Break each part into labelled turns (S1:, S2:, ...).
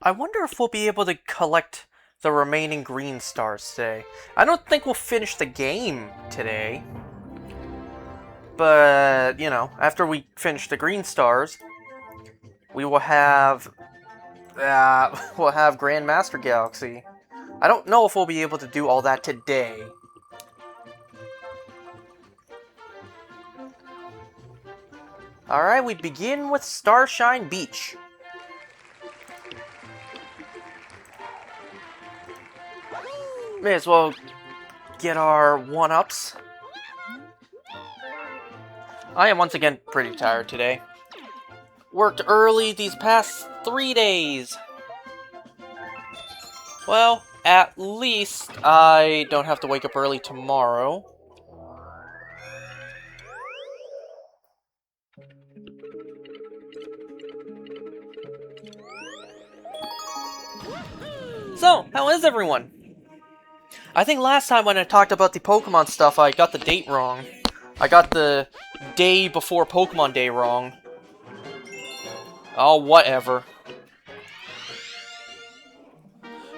S1: I wonder if we'll be able to collect the remaining green stars today. I don't think we'll finish the game today. But, you know, after we finish the green stars, we will have... we'll have Grandmaster Galaxy. I don't know if we'll be able to do all that today. Alright, we begin with Starshine Beach. May as well get our 1-ups. I am once again pretty tired today. Worked early these past 3 days. Well, at least I don't have to wake up early tomorrow. So, how is everyone? I think last time when I talked about the Pokemon stuff, I got the date wrong. I got the day before Pokemon Day wrong. Oh, whatever.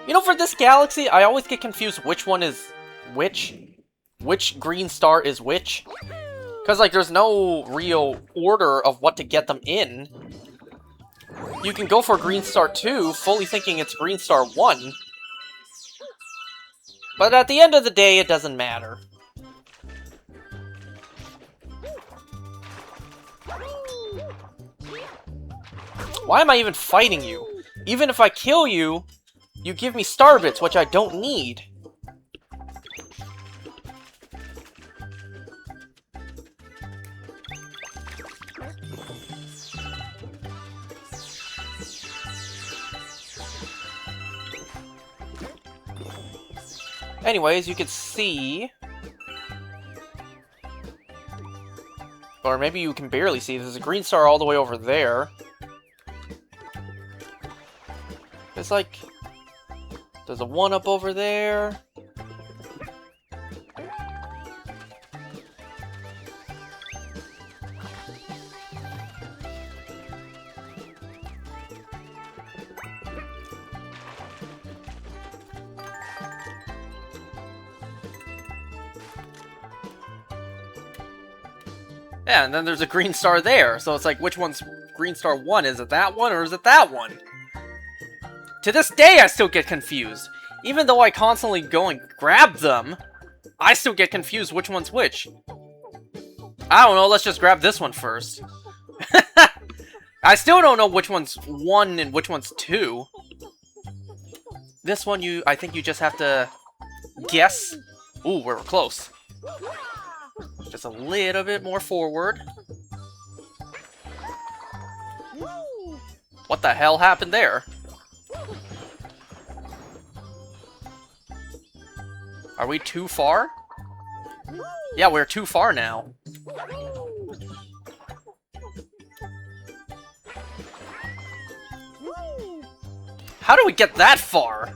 S1: You know, for this galaxy, I always get confused which one is which. Which green star is which. Because, like, there's no real order of what to get them in. You can go for Green Star 2, fully thinking it's Green Star 1. But at the end of the day, it doesn't matter. Why am I even fighting you? Even if I kill you, you give me star bits, which I don't need. Anyways, you can see... Or maybe you can barely see. There's a green star all the way over there. It's like... There's a 1-up over there. Yeah, and then there's a green star there. So it's like, which one's green star 1? Is it that one or is it that one? To this day, I still get confused. Even though I constantly go and grab them, I still get confused which one's which. I don't know, let's just grab this one first. I still don't know which one's 1 and which one's 2. This one, I think you just have to guess. Ooh, we're close. Just a little bit more forward. What the hell happened there? Are we too far? Yeah, we're too far now. How do we get that far?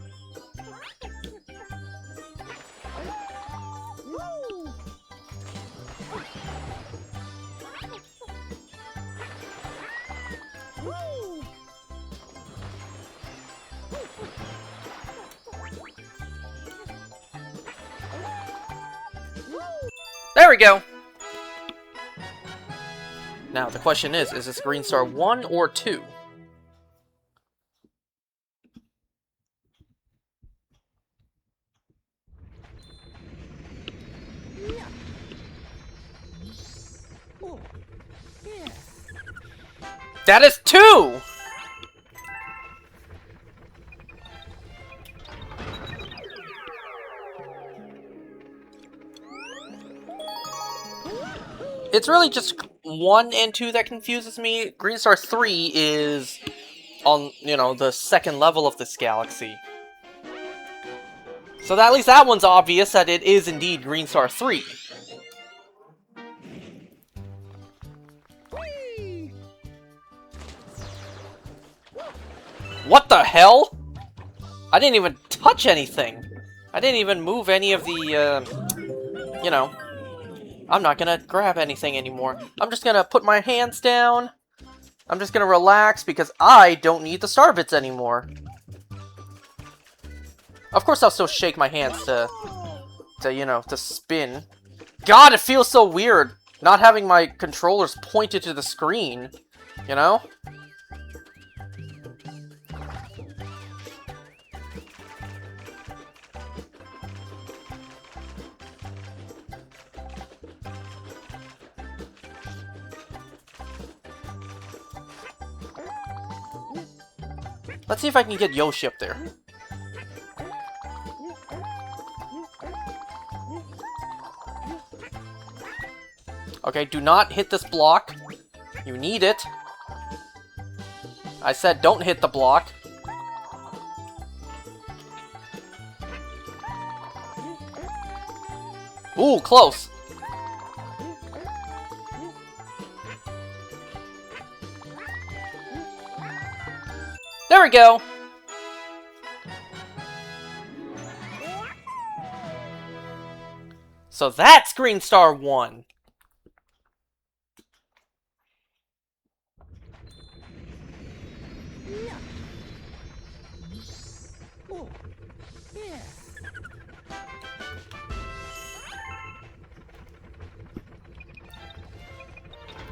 S1: There we go! Now, the question is this Green Star 1 or 2? That is 2! It's really just 1 and 2 that confuses me. Green Star 3 is on, you know, the second level of this galaxy. So at least that one's obvious that it is indeed Green Star 3. What the hell? I didn't even touch anything. I didn't even move any of the, you know... I'm not gonna grab anything anymore. I'm just gonna put my hands down. I'm just gonna relax because I don't need the star bits anymore. Of course, I'll still shake my hands you know, to spin. God, it feels so weird not having my controllers pointed to the screen, you know? Let's see if I can get Yoshi up there. Okay, do not hit this block. You need it. I said don't hit the block. Ooh, close. There we go. So that's Green Star 1.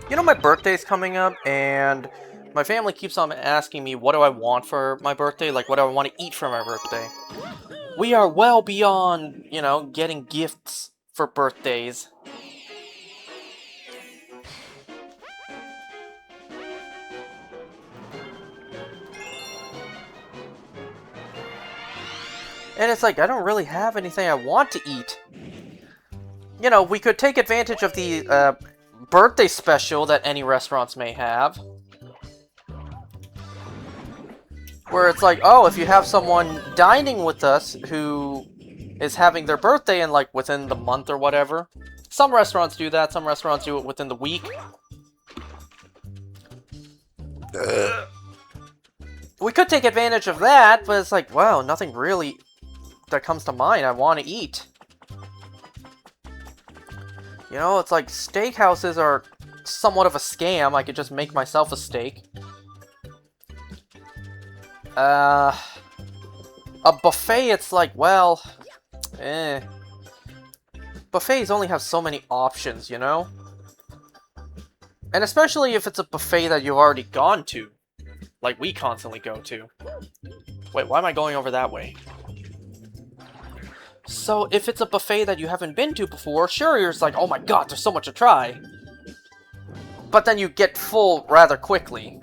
S1: You know, my birthday's coming up, and my family keeps on asking me what do I want for my birthday, like what do I want to eat for my birthday. We are well beyond, you know, getting gifts for birthdays. And it's like, I don't really have anything I want to eat. You know, we could take advantage of the birthday special that any restaurants may have. Where it's like, oh, if you have someone dining with us who is having their birthday in, like, within the month or whatever. Some restaurants do that, some restaurants do it within the week. We could take advantage of that, but it's like, wow, nothing really that comes to mind I want to eat. You know, it's like steakhouses are somewhat of a scam. I could just make myself a steak. A buffet, it's like, well, buffets only have so many options, you know? And especially if it's a buffet that you've already gone to. Like we constantly go to. Wait, why am I going over that way? So, if it's a buffet that you haven't been to before, sure, you're just like, oh my god, there's so much to try. But then you get full rather quickly.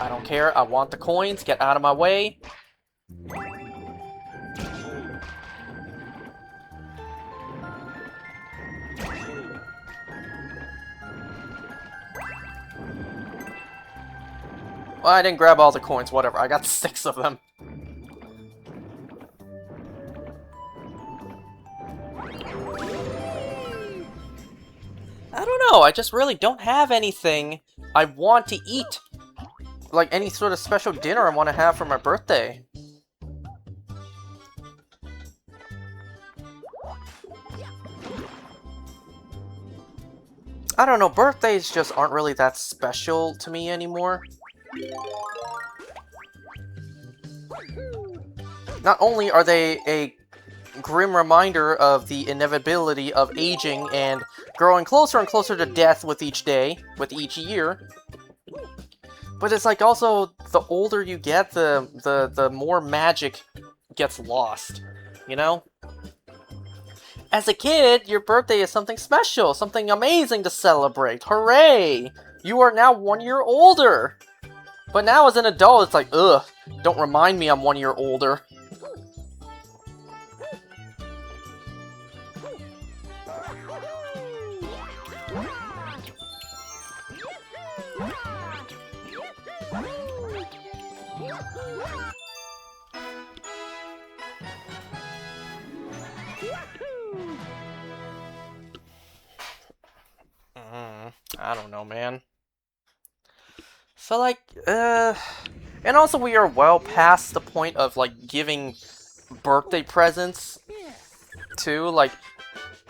S1: I don't care, I want the coins, get out of my way. Well, I didn't grab all the coins, whatever. I got 6 of them. I don't know, I just really don't have anything I want to eat. Like any sort of special dinner I want to have for my birthday. I don't know, birthdays just aren't really that special to me anymore. Not only are they a grim reminder of the inevitability of aging and growing closer and closer to death with each day, with each year, but it's like also the older you get, the more magic gets lost, you know? As a kid, your birthday is something special, something amazing to celebrate. Hooray! You are now 1 year older! But now as an adult, it's like, ugh, don't remind me I'm 1 year older. I don't know, man. So, like, and also we are well past the point of, like, giving birthday presents, too. Like,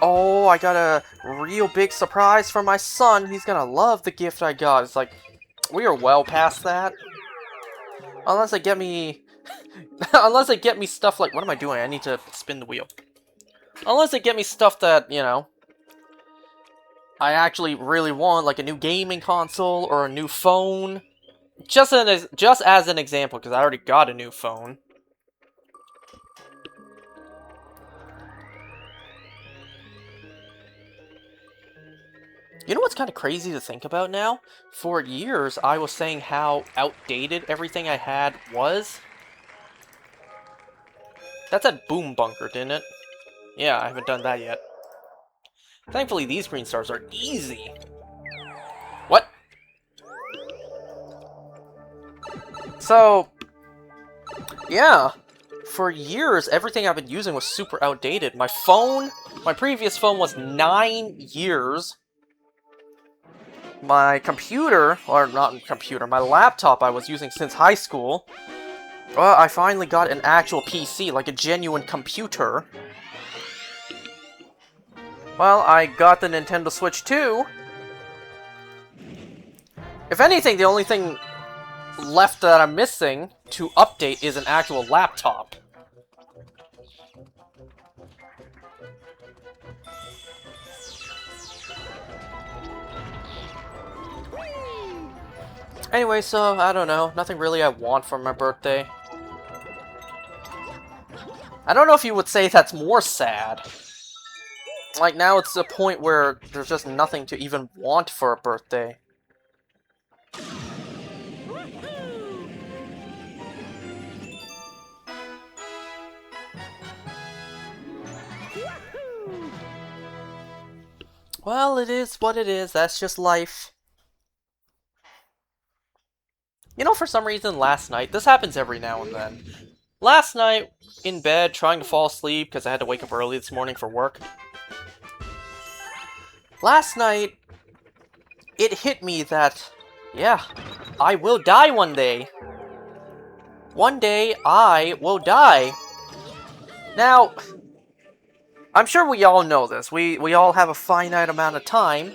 S1: Oh, I got a real big surprise for my son. He's gonna love the gift I got. It's like, we are well past that. Unless they get me... Unless they get me stuff like... What am I doing? I need to spin the wheel. Unless they get me stuff that, you know, I actually really want, like a new gaming console or a new phone. Just as an example, because I already got a new phone. You know what's kind of crazy to think about now? For years, I was saying how outdated everything I had was. That said Boom Bunker, didn't it? Yeah, I haven't done that yet. Thankfully, these green stars are easy. What? So, yeah. For years, everything I've been using was super outdated. My phone, my previous phone was 9 years. My computer, or not computer, my laptop I was using since high school. Well, I finally got an actual PC, like a genuine computer. Well, I got the Nintendo Switch too. If anything, the only thing left that I'm missing to update is an actual laptop. Anyway, so, I don't know. Nothing really I want for my birthday. I don't know if you would say that's more sad. Like, now it's a point where there's just nothing to even want for a birthday. Well, it is what it is. That's just life. You know, for some reason, last night... This happens every now and then. Last night, in bed, trying to fall asleep because I had to wake up early this morning for work. Last night, it hit me that, yeah, I will die one day. One day, I will die. Now, I'm sure we all know this. We all have a finite amount of time.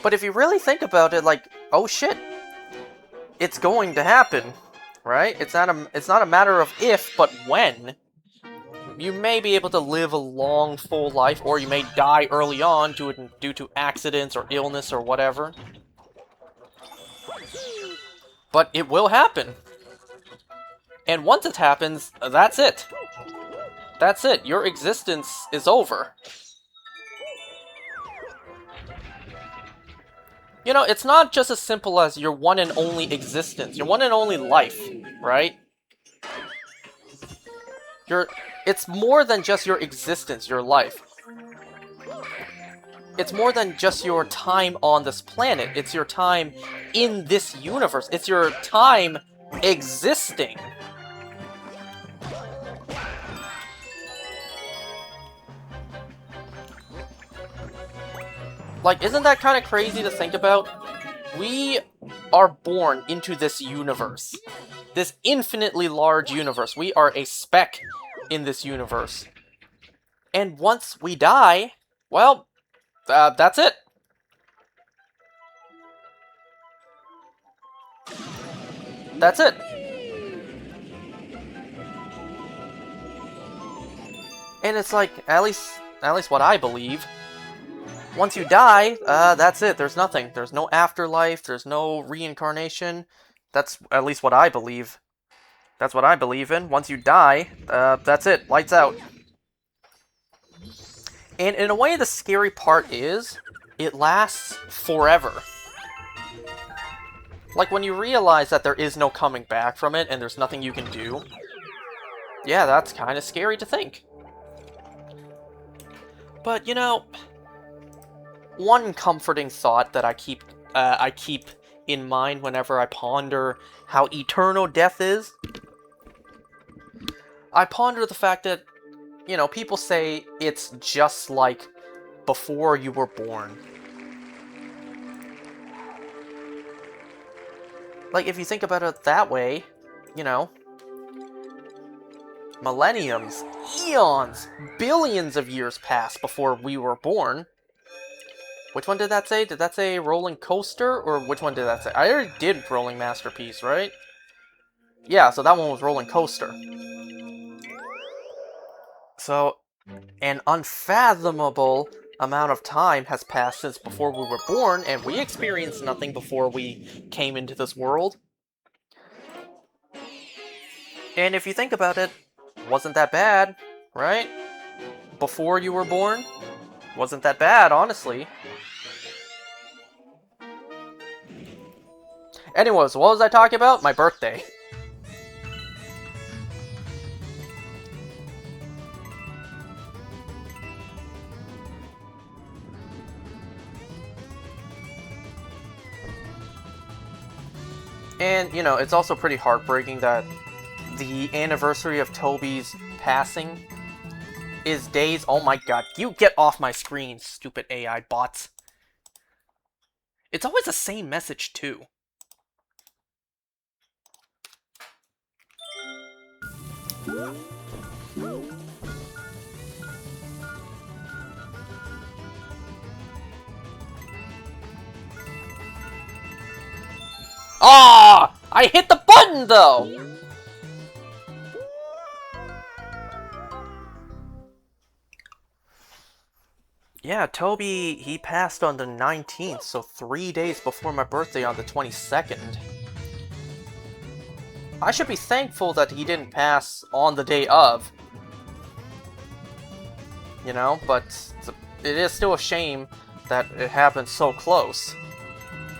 S1: But if you really think about it, like, oh shit, it's going to happen, right? It's not a matter of if, but when. You may be able to live a long, full life, or you may die early on due to accidents or illness or whatever. But it will happen. And once it happens, that's it. That's it. Your existence is over. You know, it's not just as simple as your one and only existence, your one and only life, right? It's more than just your existence, your life. It's more than just your time on this planet. It's your time in this universe. It's your time existing. Like, isn't that kind of crazy to think about? We are born into this universe. This infinitely large universe. We are a speck in this universe. And once we die, well, that's it. That's it. And it's like, at least what I believe, once you die, that's it. There's nothing. There's no afterlife. There's no reincarnation. That's at least what I believe. That's what I believe in. Once you die, that's it. Lights out. And in a way, the scary part is, it lasts forever. Like, when you realize that there is no coming back from it, and there's nothing you can do, yeah, that's kind of scary to think. But, you know, one comforting thought that I keep in mind whenever I ponder how eternal death is, I ponder the fact that, you know, people say it's just like before you were born. Like, if you think about it that way, you know, millenniums, eons, billions of years passed before we were born. Which one did that say? Did that say rolling coaster? Or which one did that say? I already did rolling masterpiece, right? Yeah, so that one was rolling coaster. So, an unfathomable amount of time has passed since before we were born, and we experienced nothing before we came into this world. And if you think about it, wasn't that bad, right? Before you were born? Wasn't that bad, honestly. Anyways, what was I talking about? My birthday. And, you know, it's also pretty heartbreaking that the anniversary of Toby's passing is days... Oh my god, you get off my screen, stupid AI bots. It's always the same message, too. Ah! I hit the button, though! Yeah, Toby, he passed on the 19th, so 3 days before my birthday on the 22nd. I should be thankful that he didn't pass on the day of. You know, but it is still a shame that it happened so close.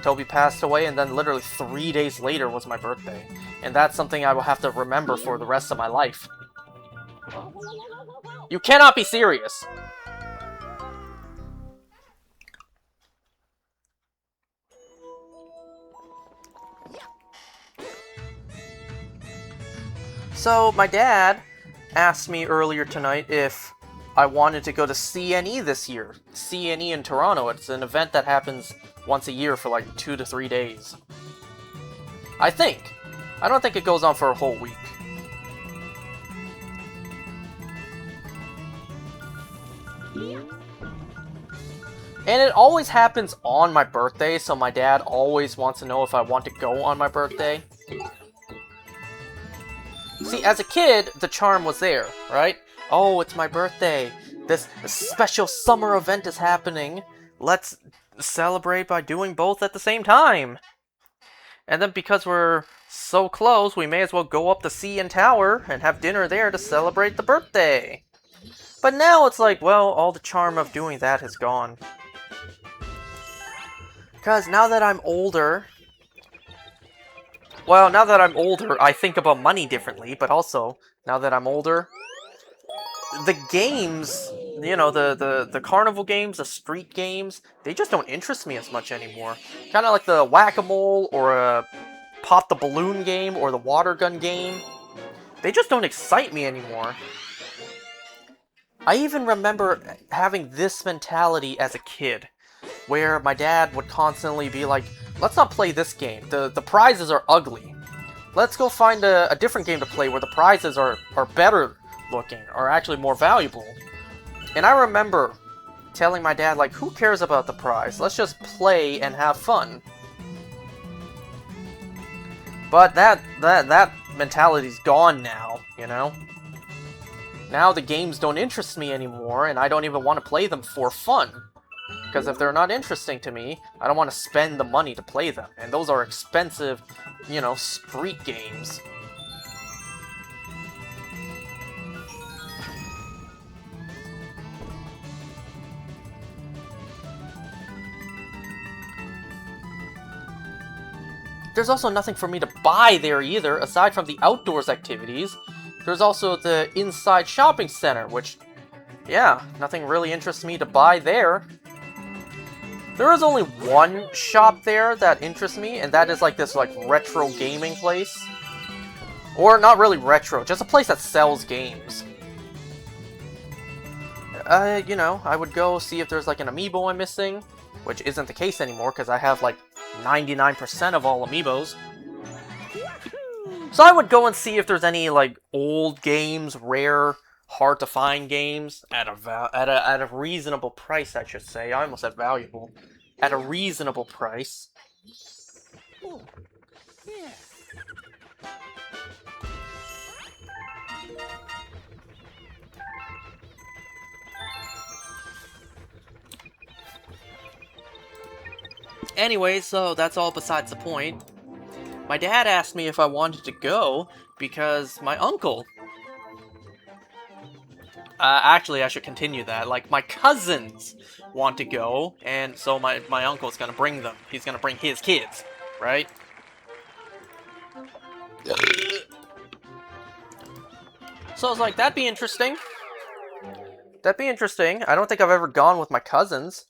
S1: Toby passed away, and then literally 3 days later was my birthday. And that's something I will have to remember for the rest of my life. You cannot be serious! So, my dad asked me earlier tonight if I wanted to go to CNE this year. CNE in Toronto. It's an event that happens once a year for like 2 to 3 days. I think. I don't think it goes on for a whole week. And it always happens on my birthday, so my dad always wants to know if I want to go on my birthday. See, as a kid, the charm was there, right? Oh, it's my birthday. This special summer event is happening. Let's celebrate by doing both at the same time. And then because we're so close, we may as well go up the CN Tower and have dinner there to celebrate the birthday. But now it's like, well, all the charm of doing that has gone. Because now that I'm older... Well, now that I'm older, I think about money differently, but also, now that I'm older, the games, you know, the carnival games, the street games, they just don't interest me as much anymore. Kind of like the whack-a-mole, or a pop the balloon game, or the water gun game. They just don't excite me anymore. I even remember having this mentality as a kid, where my dad would constantly be like, let's not play this game. The prizes are ugly. Let's go find a different game to play where the prizes are better looking, or actually more valuable. And I remember telling my dad, like, who cares about the prize? Let's just play and have fun. But that mentality's gone now, you know? Now the games don't interest me anymore, and I don't even want to play them for fun. Because if they're not interesting to me, I don't want to spend the money to play them. And those are expensive, you know, street games. There's also nothing for me to buy there either, aside from the outdoors activities. There's also the inside shopping center, which, yeah, nothing really interests me to buy there. There is only one shop there that interests me, and that is like this like retro gaming place. Or not really retro, just a place that sells games. You know, I would go see if there's like an amiibo I'm missing, which isn't the case anymore because I have like 99% of all amiibos. So I would go and see if there's any like old games, rare, hard to find games at a reasonable price, I should say. I almost said valuable. At a reasonable price. Anyway, so that's all besides the point. My dad asked me if I wanted to go because my uncle. Actually, I should continue that. Like, my cousins want to go, and so my uncle's gonna bring them. He's gonna bring his kids, right? So I was like, that'd be interesting. That'd be interesting. I don't think I've ever gone with my cousins.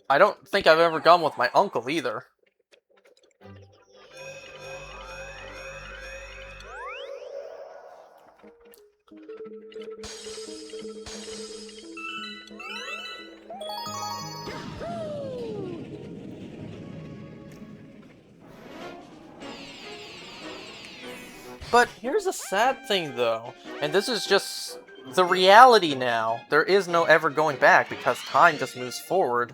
S1: I don't think I've ever gone with my uncle either. But here's a sad thing, though, and this is just the reality now. There is no ever going back because time just moves forward.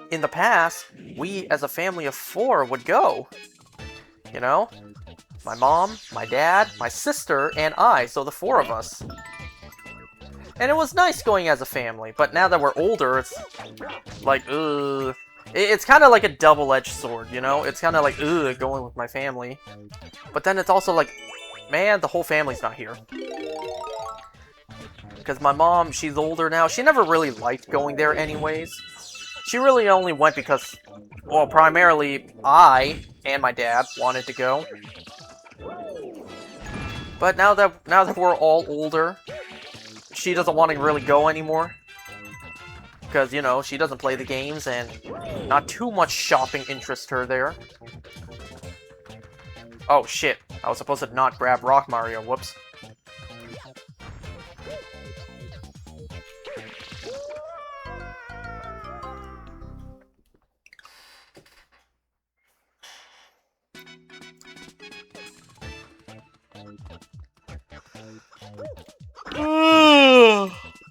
S1: In the past, we as a family of 4 would go. You know? My mom, my dad, my sister, and I, so the 4 of us. And it was nice going as a family, but now that we're older, it's like, ugh. It's kind of like a double-edged sword, you know? It's kind of like, ugh, going with my family. But then it's also like, man, the whole family's not here. Because my mom, she's older now. She never really liked going there anyways. She really only went because, well, primarily I and my dad wanted to go. But now that we're all older, she doesn't want to really go anymore. Because, you know, she doesn't play the games and not too much shopping interests her there. Oh, shit. I was supposed to not grab Rock Mario. Whoops.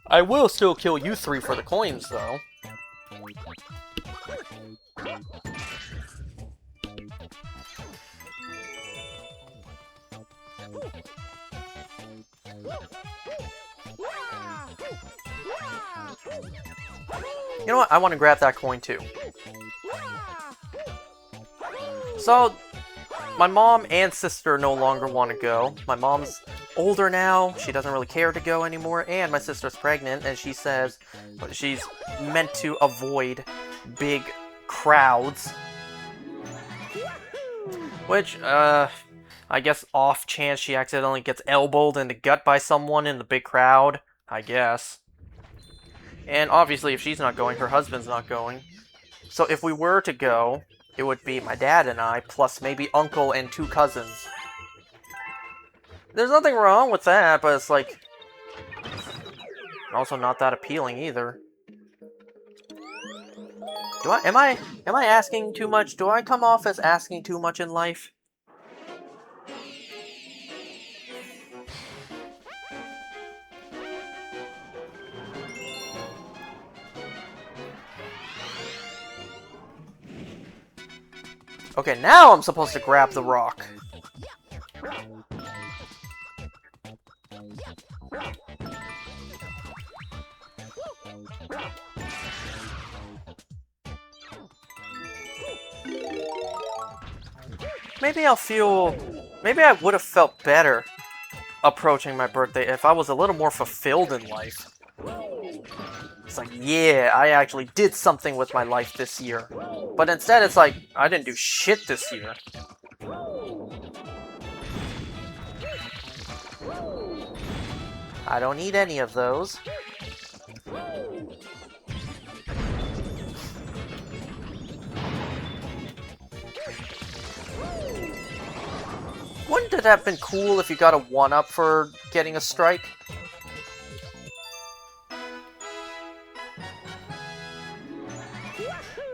S1: I will still kill you 3 for the coins, though. You know what? I want to grab that coin, too. So, my mom and sister no longer want to go. My mom's older now, she doesn't really care to go anymore, and my sister's pregnant, and she says she's meant to avoid big crowds. Which, I guess off chance she accidentally gets elbowed in the gut by someone in the big crowd, I guess. And obviously if she's not going, her husband's not going. So if we were to go, it would be my dad and I, plus maybe uncle and 2 cousins. There's nothing wrong with that, but it's like... also not that appealing either. Am I asking too much? Do I come off as asking too much in life? Okay, now I'm supposed to grab the rock. Maybe I would have felt better approaching my birthday if I was a little more fulfilled in life. It's like, yeah, I actually did something with my life this year. But instead, it's like, I didn't do shit this year. I don't need any of those. Wouldn't it have been cool if you got a 1-up for getting a strike?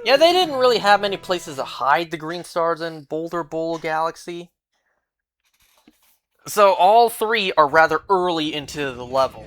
S1: Yeah, they didn't really have many places to hide the green stars in Boulder Bowl Galaxy. So all three are rather early into the level.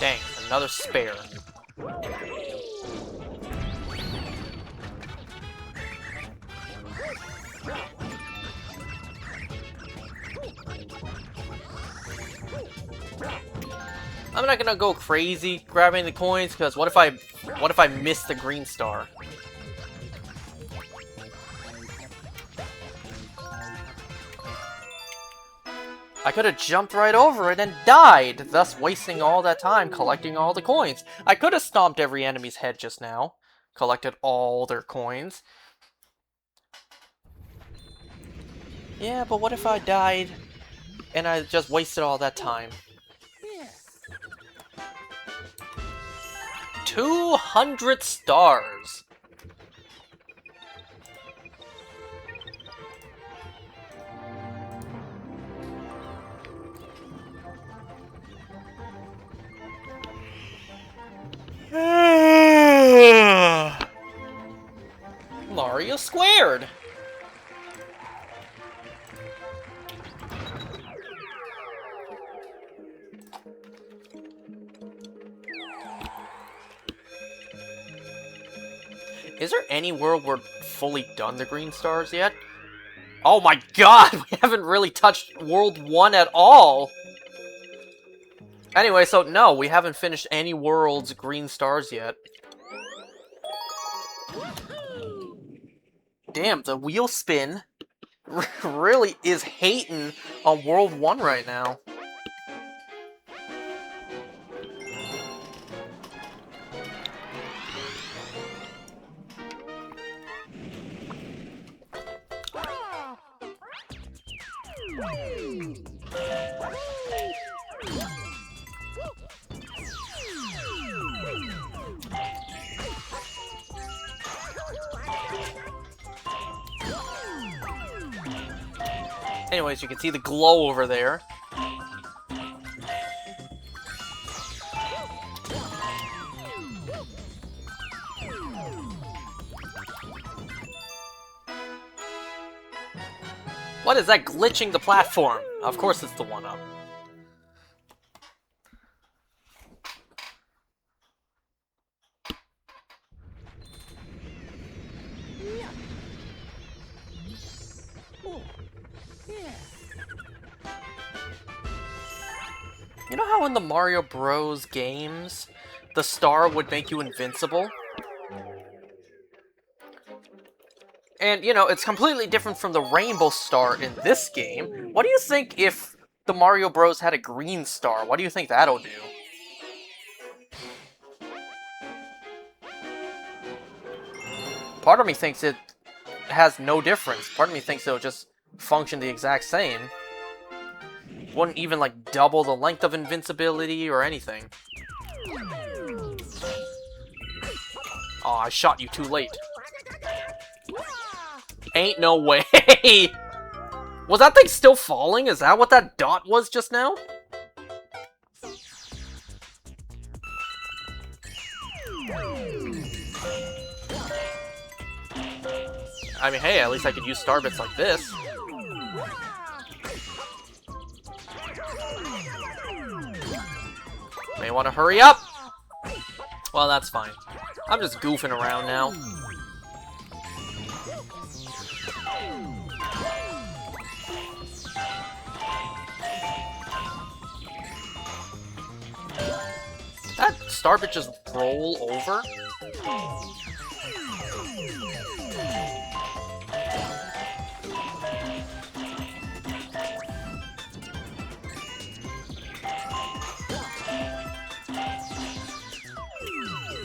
S1: Dang, another spare. I'm not gonna go crazy grabbing the coins, because what if I miss the green star? I could have jumped right over it and died, thus wasting all that time collecting all the coins. I could have stomped every enemy's head just now, collected all their coins. Yeah, but what if I died and I just wasted all that time? 200 stars! Mario squared! Is there any world where we're fully done the green stars yet? Oh my god! We haven't really touched World 1 at all! Anyway, so no, we haven't finished any world's green stars yet. Damn, the wheel spin really is hating on World 1 right now. Anyways, you can see the glow over there. What is that glitching the platform? Of course it's the 1-up. You know how in the Mario Bros. Games, the star would make you invincible? And, you know, it's completely different from the rainbow star in this game. What do you think if the Mario Bros. Had a green star? What do you think that'll do? Part of me thinks it has no difference. Part of me thinks it'll just function the exact same. Wouldn't even, like, double the length of invincibility or anything. Aw, I shot you too late. Ain't no way! Was that thing still falling? Is that what that dot was just now? I mean, hey, at least I could use star bits like this. May want to hurry up! Well, that's fine. I'm just goofing around now. that Starbit just roll over?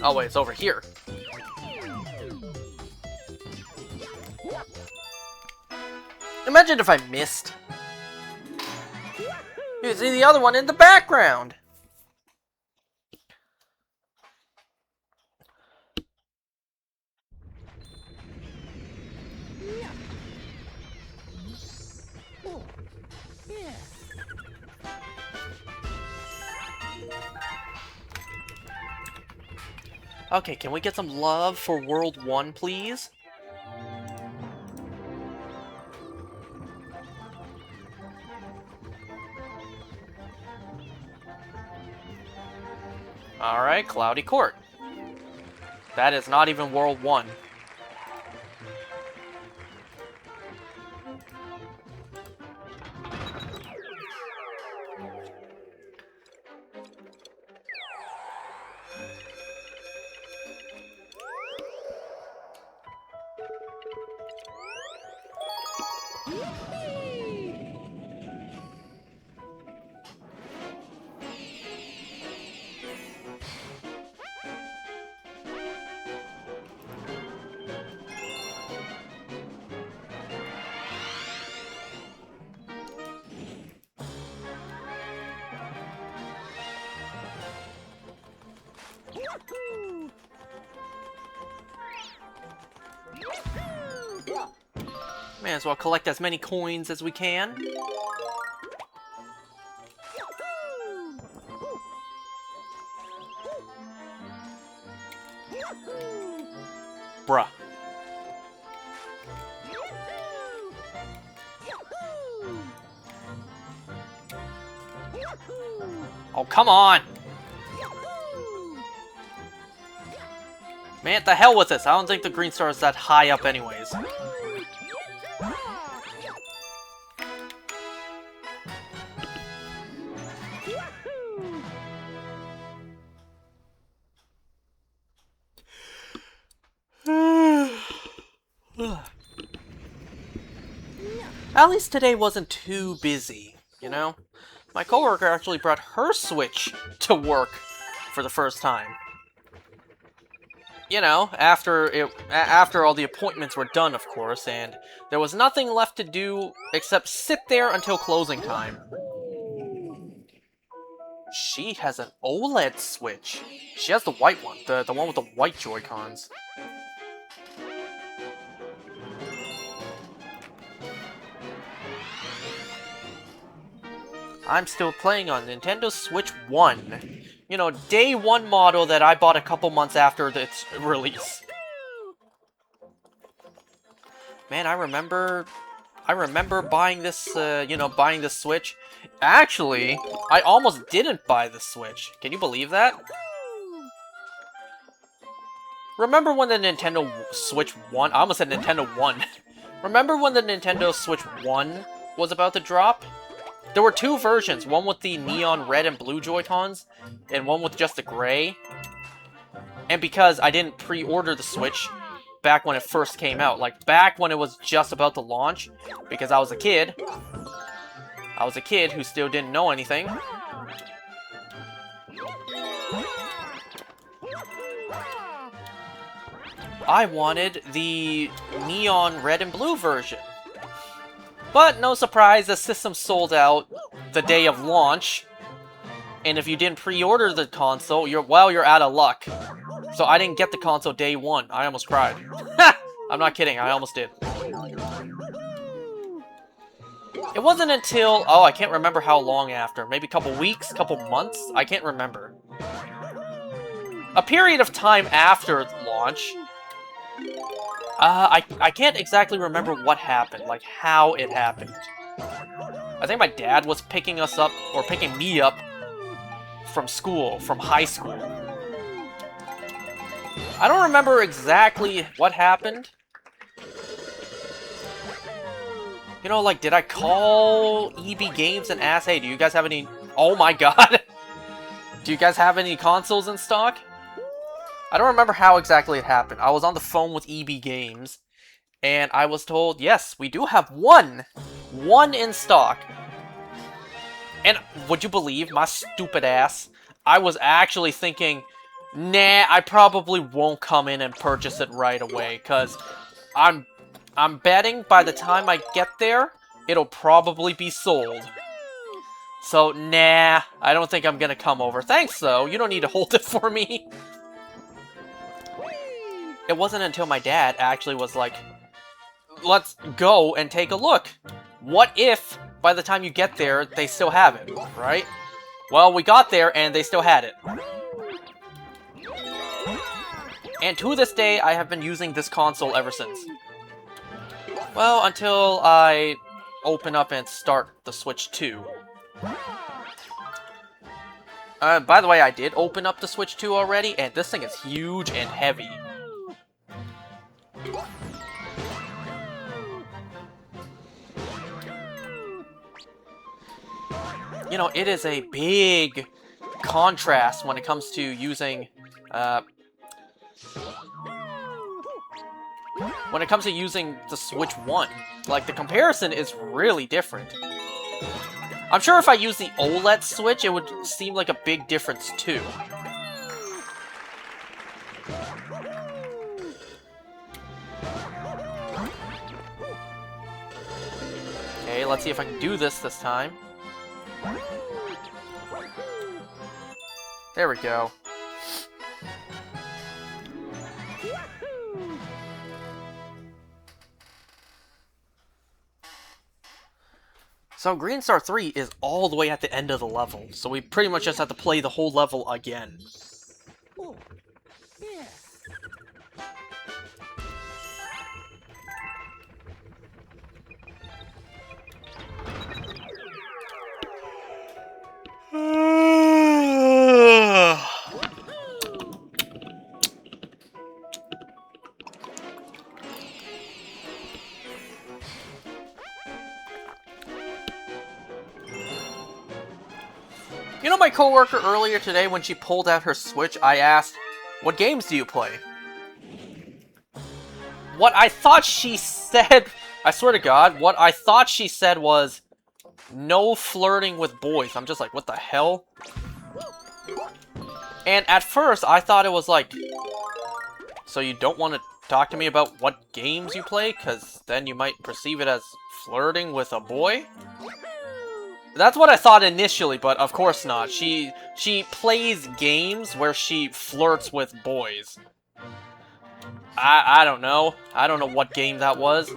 S1: Oh wait, it's over here. Imagine if I missed. You can see the other one in the background. Okay, can we get some love for World 1, please? Alright, Cloudy Court. That is not even World 1. May as well collect as many coins as we can. Bruh. Oh, come on! Man, the hell with this. I don't think the green star is that high up anyways. At least today wasn't too busy, you know? My coworker actually brought her Switch to work for the first time. You know, after all the appointments were done, of course, and there was nothing left to do except sit there until closing time. She has an OLED Switch. She has the white one, the one with the white Joy-Cons. I'm still playing on Nintendo Switch 1. You know, day 1 model that I bought a couple months after its release. Man, I remember buying this, buying this Switch. Actually, I almost didn't buy the Switch. Can you believe that? Remember when the Nintendo Switch 1... I almost said Nintendo 1. Remember when the Nintendo Switch 1 was about to drop? There were two versions, one with the neon red and blue Joy-Cons, and one with just the gray. And because I didn't pre-order the Switch back when it first came out, like back when it was just about to launch, because I was a kid who still didn't know anything. I wanted the neon red and blue version. But no surprise, the system sold out the day of launch. And if you didn't pre-order the console, you're out of luck. So I didn't get the console day 1. I almost cried. I'm not kidding, I almost did. It wasn't until, I can't remember how long after. Maybe a couple weeks, couple months? I can't remember. A period of time after launch. I can't exactly remember what happened, like how it happened. I think my dad was picking us up, or picking me up from school, from high school. I don't remember exactly what happened. You know, like, did I call EB Games and ask, hey, do you guys have any... Oh my god! Do you guys have any consoles in stock? I don't remember how exactly it happened. I was on the phone with EB Games, and I was told, yes, we do have one in stock. And would you believe, my stupid ass, I was actually thinking, nah, I probably won't come in and purchase it right away, because I'm betting by the time I get there, it'll probably be sold. So, nah, I don't think I'm gonna come over. Thanks, though. You don't need to hold it for me. It wasn't until my dad actually was like, let's go and take a look. What if, by the time you get there, they still have it, right? Well, we got there, and they still had it. And to this day, I have been using this console ever since. Well, until I open up and start the Switch 2. By the way, I did open up the Switch 2 already, and this thing is huge and heavy. You know, it is a big contrast when it comes to using, the Switch 1. Like, the comparison is really different. I'm sure if I use the OLED Switch, it would seem like a big difference, too. Okay, let's see if I can do this time. There we go. So Green Star 3 is all the way at the end of the level, so we pretty much just have to play the whole level again.
S2: Oh, yeah.
S1: You know, my coworker earlier today, when she pulled out her Switch, I asked, "What games do you play?" What I thought she said, I swear to God, what I thought she said was, "No flirting with boys." I'm just like, what the hell? And at first, I thought it was like, so you don't want to talk to me about what games you play? Because then you might perceive it as flirting with a boy? That's what I thought initially, but of course not. She plays games where she flirts with boys. I don't know. I don't know what game that was.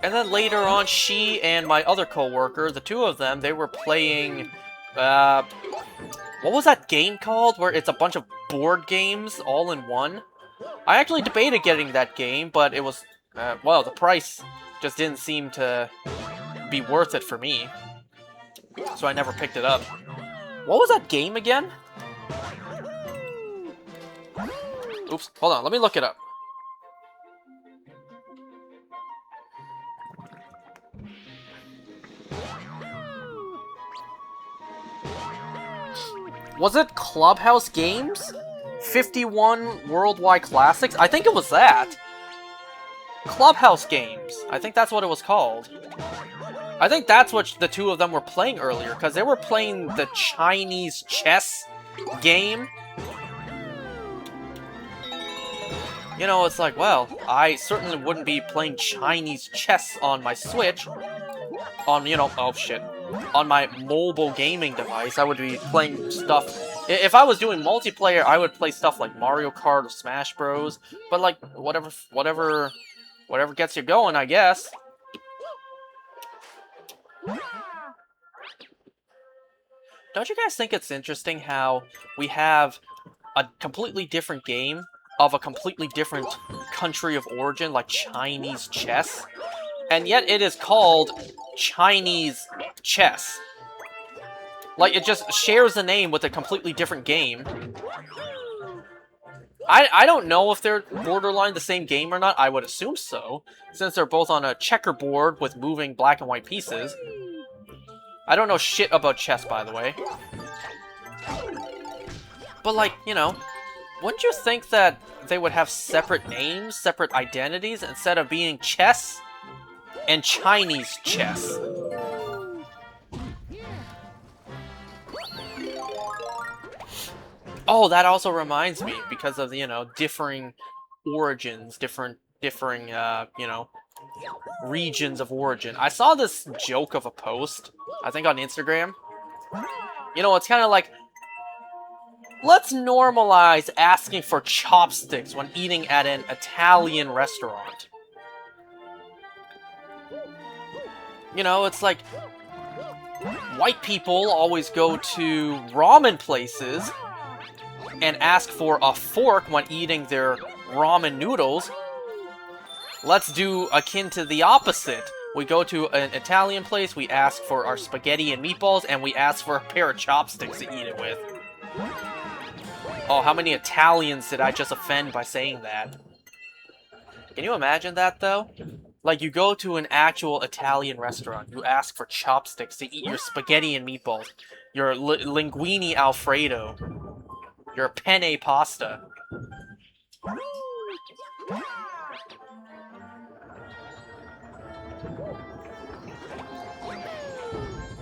S1: And then later on, she and my other coworker, the two of them, they were playing, what was that game called? Where it's a bunch of board games all in one? I actually debated getting that game, but it was, well, the price just didn't seem to be worth it for me. So I never picked it up. What was that game again? Oops, hold on, let me look it up. Was it Clubhouse Games? 51 Worldwide Classics? I think it was that. Clubhouse Games. I think that's what it was called. I think that's what the two of them were playing earlier, because they were playing the Chinese chess game. You know, it's like, well, I certainly wouldn't be playing Chinese chess on my Switch. On, you know, oh shit. On my mobile gaming device, I would be playing stuff. If I was doing multiplayer, I would play stuff like Mario Kart or Smash Bros. But like, whatever gets you going, I guess. Don't you guys think it's interesting how we have a completely different game of a completely different country of origin, like Chinese chess, and yet it is called Chinese chess? Like, it just shares the name with a completely different game. I don't know if they're borderline the same game or not. I would assume so, since they're both on a checkerboard with moving black and white pieces. I don't know shit about chess, by the way. But, like, you know, wouldn't you think that they would have separate names, separate identities, instead of being chess and Chinese chess? Oh, that also reminds me, because of, you know, differing origins, differing, you know, regions of origin. I saw this joke of a post, I think on Instagram. You know, it's kind of like, let's normalize asking for chopsticks when eating at an Italian restaurant. You know, it's like, white people always go to ramen places and ask for a fork when eating their ramen noodles. Let's do akin to the opposite. We go to an Italian place, we ask for our spaghetti and meatballs, and we ask for a pair of chopsticks to eat it with. Oh, how many Italians did I just offend by saying that? Can you imagine that, though? Like, you go to an actual Italian restaurant, you ask for chopsticks to eat your spaghetti and meatballs, your linguine alfredo, your penne pasta.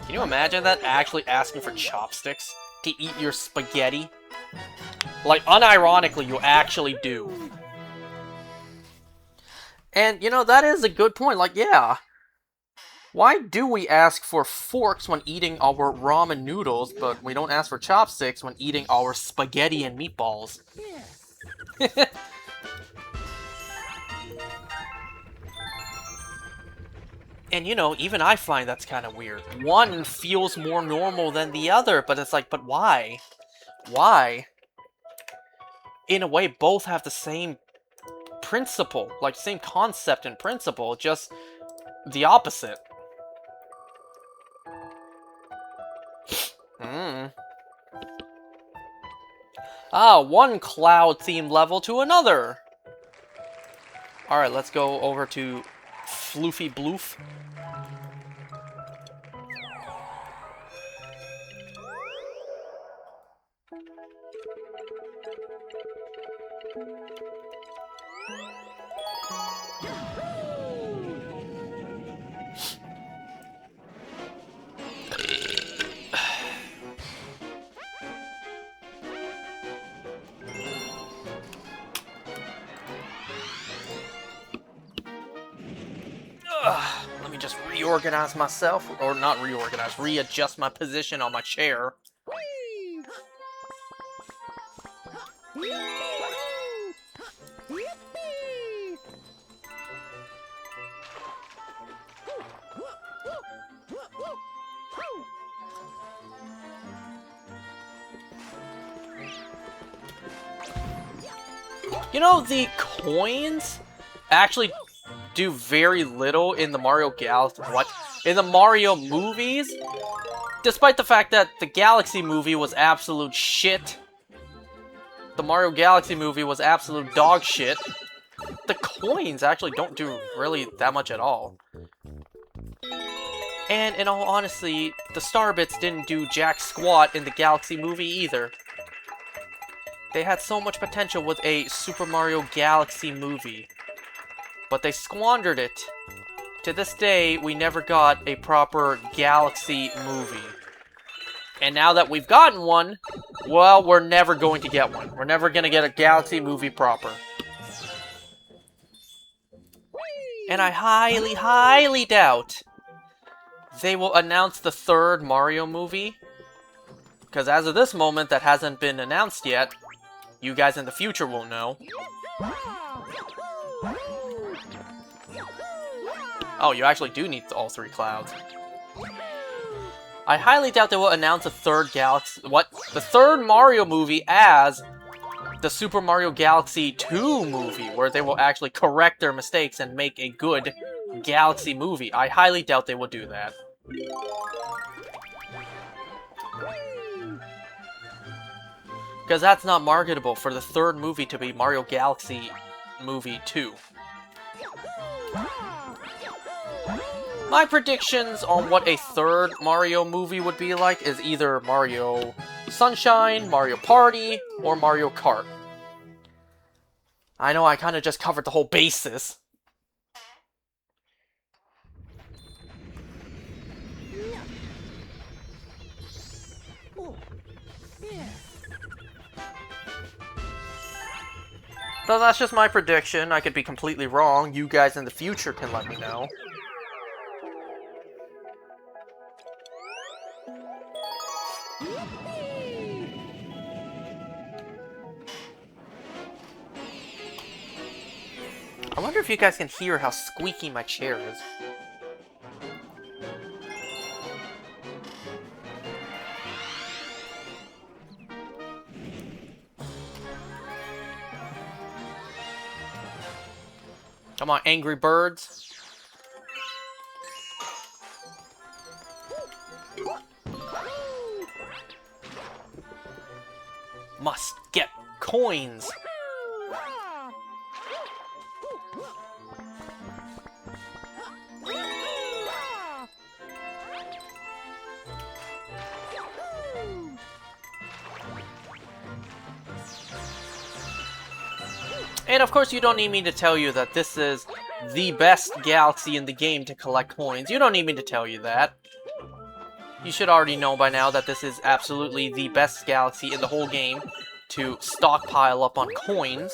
S1: Can you imagine that, actually asking for chopsticks to eat your spaghetti? Like, unironically, you actually do. And, you know, that is a good point. Like, yeah. Why do we ask for forks when eating our ramen noodles, but we don't ask for chopsticks when eating our spaghetti and meatballs? And, you know, even I find that's kind of weird. One feels more normal than the other, but it's like, but why? Why? In a way, both have the same principle, like, same concept and principle, just the opposite. Ah, one cloud-themed level to another! Alright, let's go over to Floofy Bloof. Let me just reorganize myself, or not reorganize, readjust my position on my chair. You know, the coins actually do very little in the Mario Galaxy. What? In the Mario movies? Despite the fact that the Galaxy movie was absolute shit. The Mario Galaxy movie was absolute dog shit. The coins actually don't do really that much at all. And in all honesty, the Starbits didn't do jack squat in the Galaxy movie either. They had so much potential with a Super Mario Galaxy movie, but they squandered it. To this day, we never got a proper Galaxy movie. And now that we've gotten one, well, we're never going to get one. We're never going to get a Galaxy movie proper. And I highly, highly doubt they will announce the third Mario movie. Because as of this moment, that hasn't been announced yet. You guys in the future will know. Oh, you actually do need all three clouds. I highly doubt they will announce a third the third Mario movie as the Super Mario Galaxy 2 movie, where they will actually correct their mistakes and make a good Galaxy movie. I highly doubt they will do that. Because that's not marketable for the third movie to be Mario Galaxy Movie 2. My predictions on what a third Mario movie would be like is either Mario Sunshine, Mario Party, or Mario Kart. I know I kind of just covered the whole basis.
S2: Oh, yeah.
S1: Though that's just my prediction. I could be completely wrong. You guys in the future can let me know. I wonder if you guys can hear how squeaky my chair is. Come on, angry birds. Must get coins. And of course, you don't need me to tell you that this is the best galaxy in the game to collect coins. You don't need me to tell you that. You should already know by now that this is absolutely the best galaxy in the whole game to stockpile up on coins.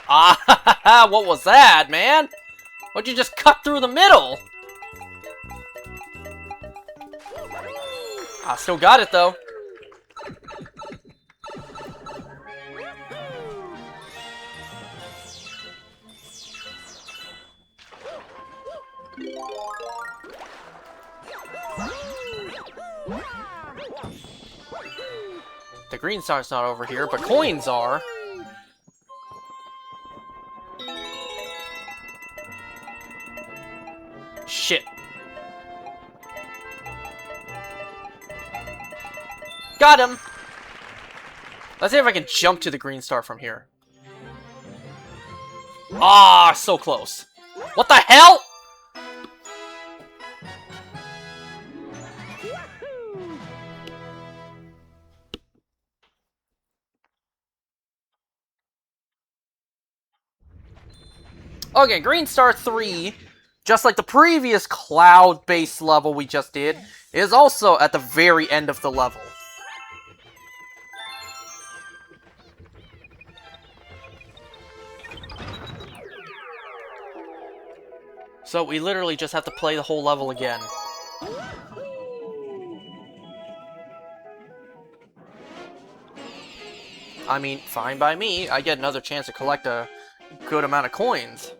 S1: Ah, what was that, man? Why'd you just cut through the middle? I still got it, though. The green star's not over here, but coins are. Shit. Got him! Let's see if I can jump to the green star from here. Ah, so close. What the hell? Okay, Green Star 3, just like the previous cloud-based level we just did, is also at the very end of the level. So we literally just have to play the whole level again. I mean, fine by me. I get another chance to collect a good amount of coins.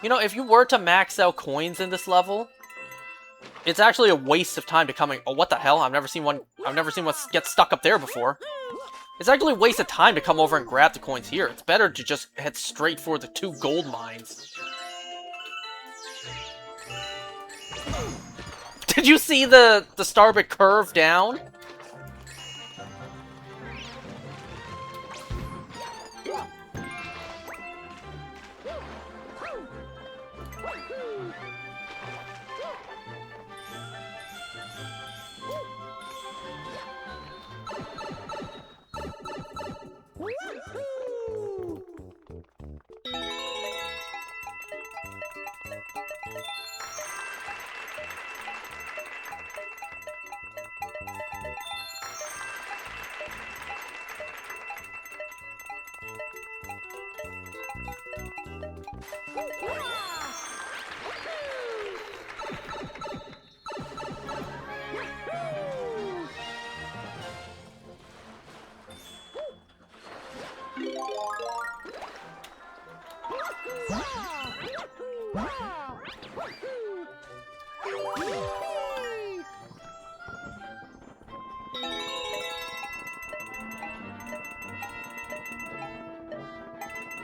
S1: You know, if you were to max out coins in this level, it's actually a waste of time to coming. Oh, what the hell? I've never seen one get stuck up there before. It's actually a waste of time to come over and grab the coins here. It's better to just head straight for the 2 gold mines. Did you see the Starbit curve down?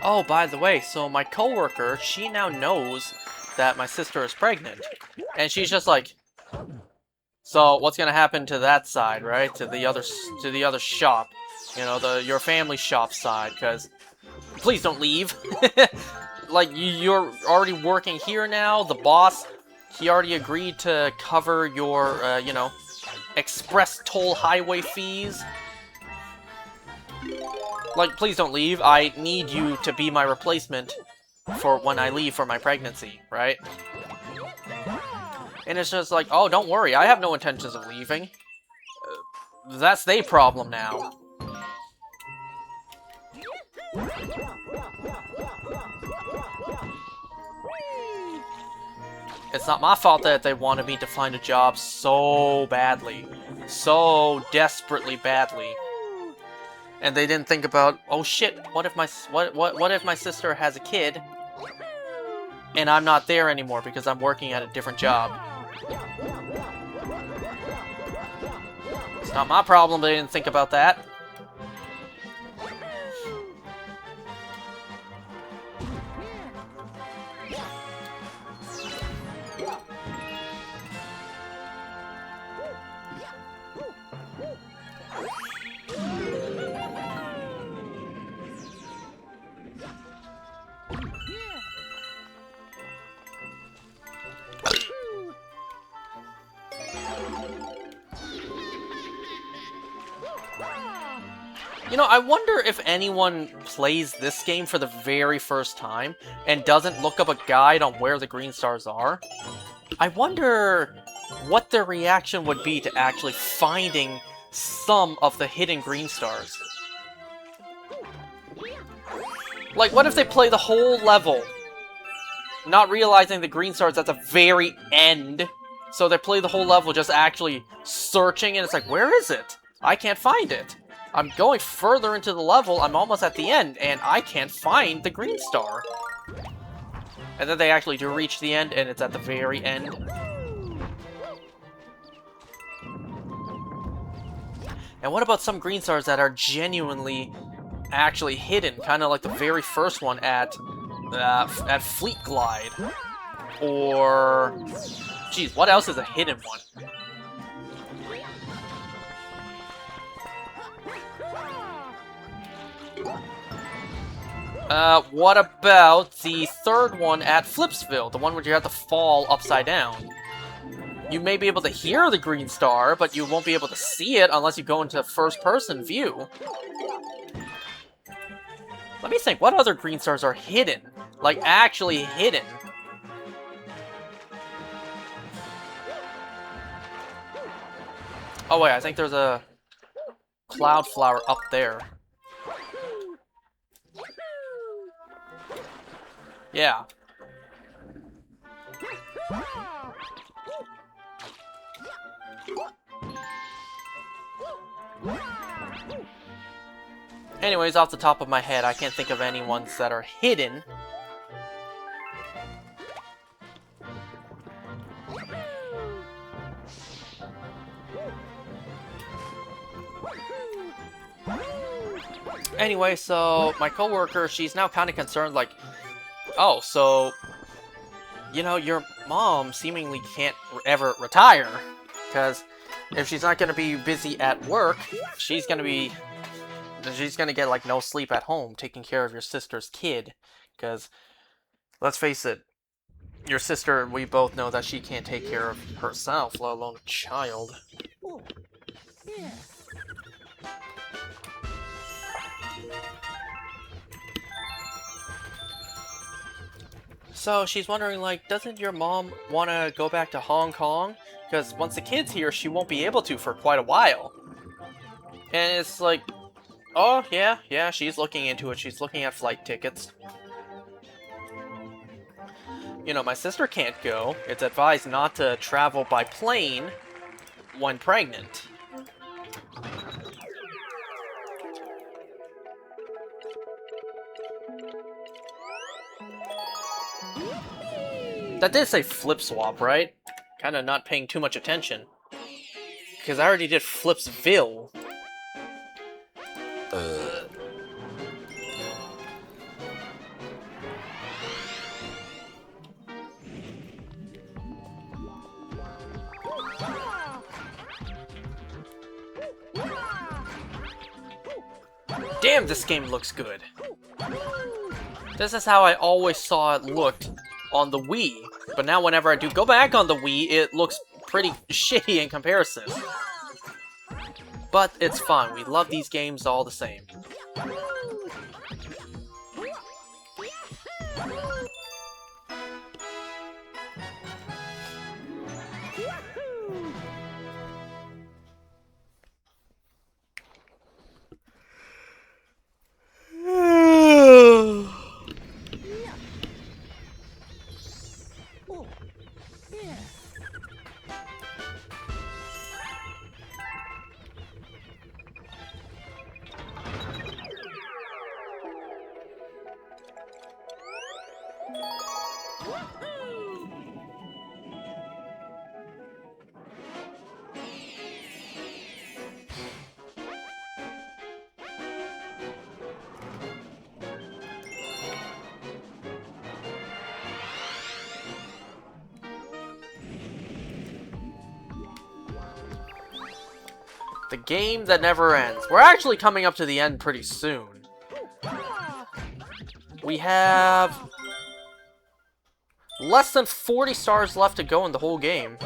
S1: Oh, by the way, so my coworker, she now knows that my sister is pregnant. And she's just like, so what's gonna happen to that side, right? To the other shop. You know, your family shop side, because please don't leave. Like, you're already working here now. The boss, he already agreed to cover your, you know, express toll highway fees. Like, please don't leave. I need you to be my replacement for when I leave for my pregnancy, right? And it's just like, oh, don't worry. I have no intentions of leaving. That's their problem now. It's not my fault that they wanted me to find a job so badly. So desperately badly. And they didn't think about, oh shit, what if my sister has a kid and I'm not there anymore because I'm working at a different job? It's not my problem they didn't think about that. You know, I wonder if anyone plays this game for the very first time and doesn't look up a guide on where the green stars are. I wonder what their reaction would be to actually finding some of the hidden green stars. Like, what if they play the whole level, not realizing the green star's at the very end? So they play the whole level just actually searching, and it's like, where is it? I can't find it. I'm going further into the level, I'm almost at the end, and I can't find the green star. And then they actually do reach the end, and it's at the very end. And what about some green stars that are genuinely actually hidden? Kind of like the very first one at Fleet Glide. Or... geez, what else is a hidden one? What about the third one at Flipsville? The one where you have to fall upside down. You may be able to hear the green star, but you won't be able to see it unless you go into first-person view. Let me think, what other green stars are hidden? Like, actually hidden? Oh wait, I think there's a cloud flower up there. Yeah. Anyways, off the top of my head, I can't think of any ones that are hidden. Anyway, so my coworker, she's now kind of concerned, like, oh, so, you know, your mom seemingly can't ever retire, because if she's not going to be busy at work, she's going to get, like, no sleep at home taking care of your sister's kid, because, let's face it, your sister, we both know that she can't take care of herself, let alone a child.
S2: Oh, yeah.
S1: So she's wondering, like, doesn't your mom want to go back to Hong Kong? Because once the kid's here, she won't be able to for quite a while. And it's like, oh, yeah, she's looking into it. She's looking at flight tickets. You know, my sister can't go. It's advised not to travel by plane when pregnant. That did say flip swap, right? Kinda not paying too much attention. Because I already did Flipsville. Damn, this game looks good. This is how I always saw it looked on the Wii. But now whenever I do go back on the Wii, it looks pretty shitty in comparison. But it's fun. We love these games all the same.
S2: Oh, yeah.
S1: The game that never ends. We're actually coming up to the end pretty soon. We have less than 40 stars left to go in the whole game.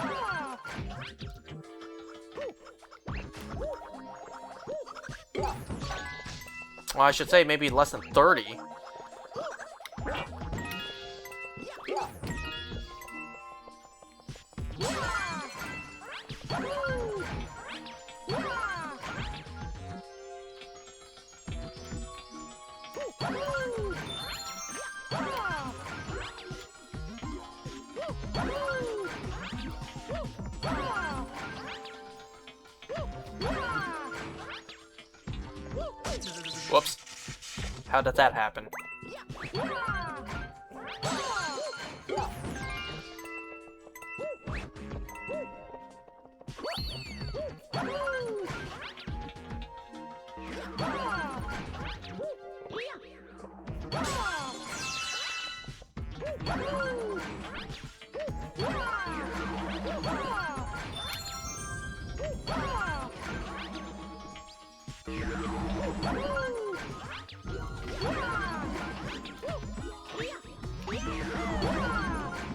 S1: Well, I should say maybe less than 30. Whoops. How did that happen?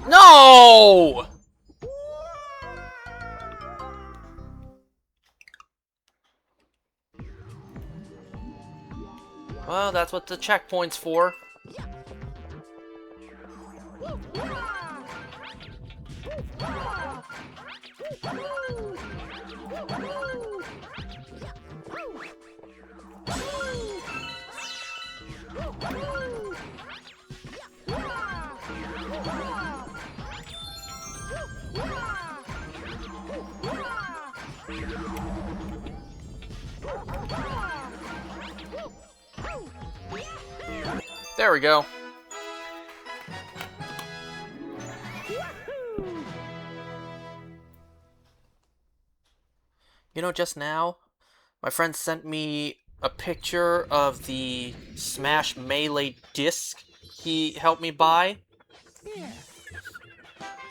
S1: No! Well, that's what the checkpoint's for. There we go. You know, just now, my friend sent me a picture of the Smash Melee disc he helped me buy.
S2: Yeah.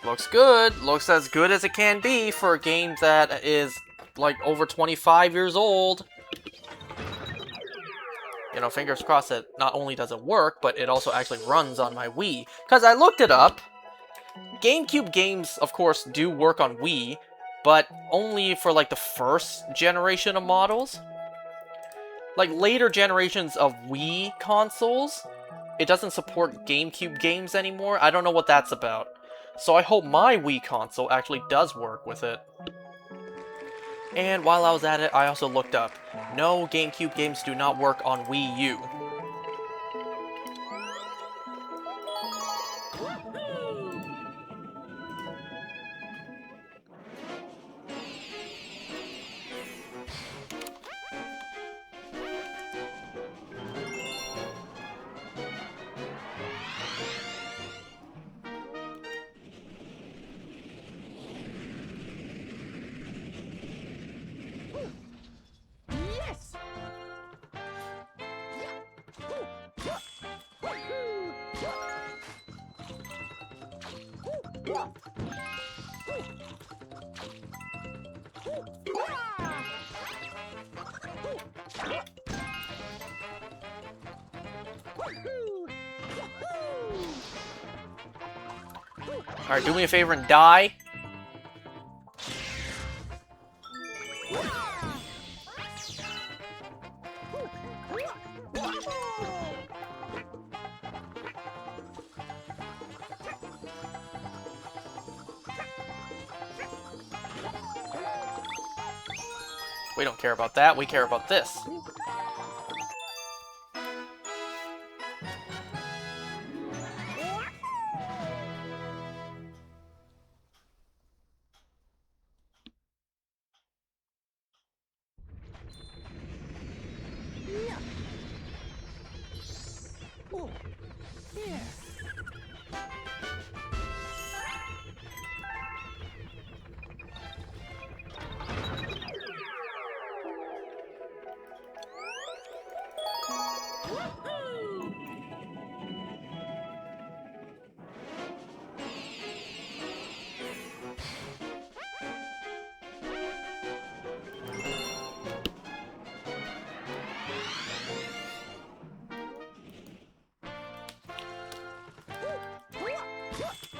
S1: Looks good. Looks as good as it can be for a game that is, like, over 25 years old. You know, fingers crossed that not only does it work, but it also actually runs on my Wii. Because I looked it up. GameCube games, of course, do work on Wii, but only for, like, the first generation of models. Like, later generations of Wii consoles, it doesn't support GameCube games anymore. I don't know what that's about. So I hope my Wii console actually does work with it. And while I was at it, I also looked up. No, GameCube games do not work on Wii U.
S2: Yes.
S1: Alright, do me a favor and die. We don't care about that, we care about this.
S2: Oh, yeah.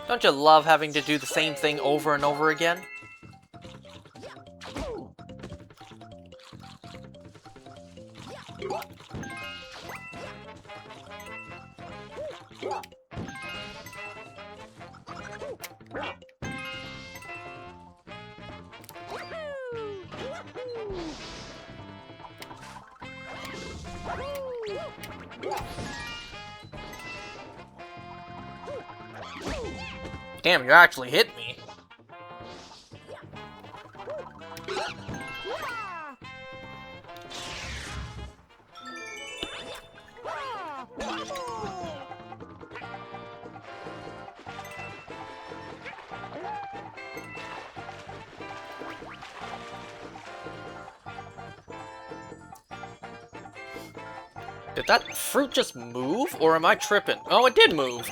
S1: Don't you love having to do the same thing over and over again? Damn, you actually hit me. Did that fruit just move, or am I tripping? Oh, it did move.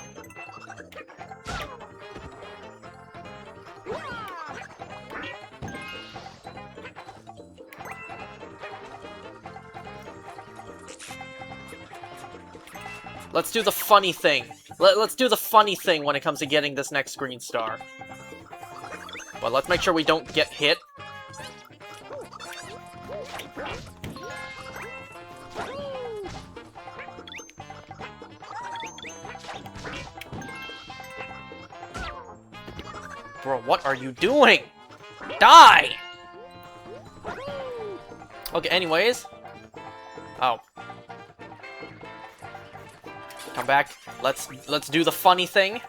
S1: Let's do the funny thing. Let's do the funny thing when it comes to getting this next green star. But let's make sure we don't get hit. Bro, what are you doing? Die! Okay, anyways. Oh. Come back. Let's do the funny thing.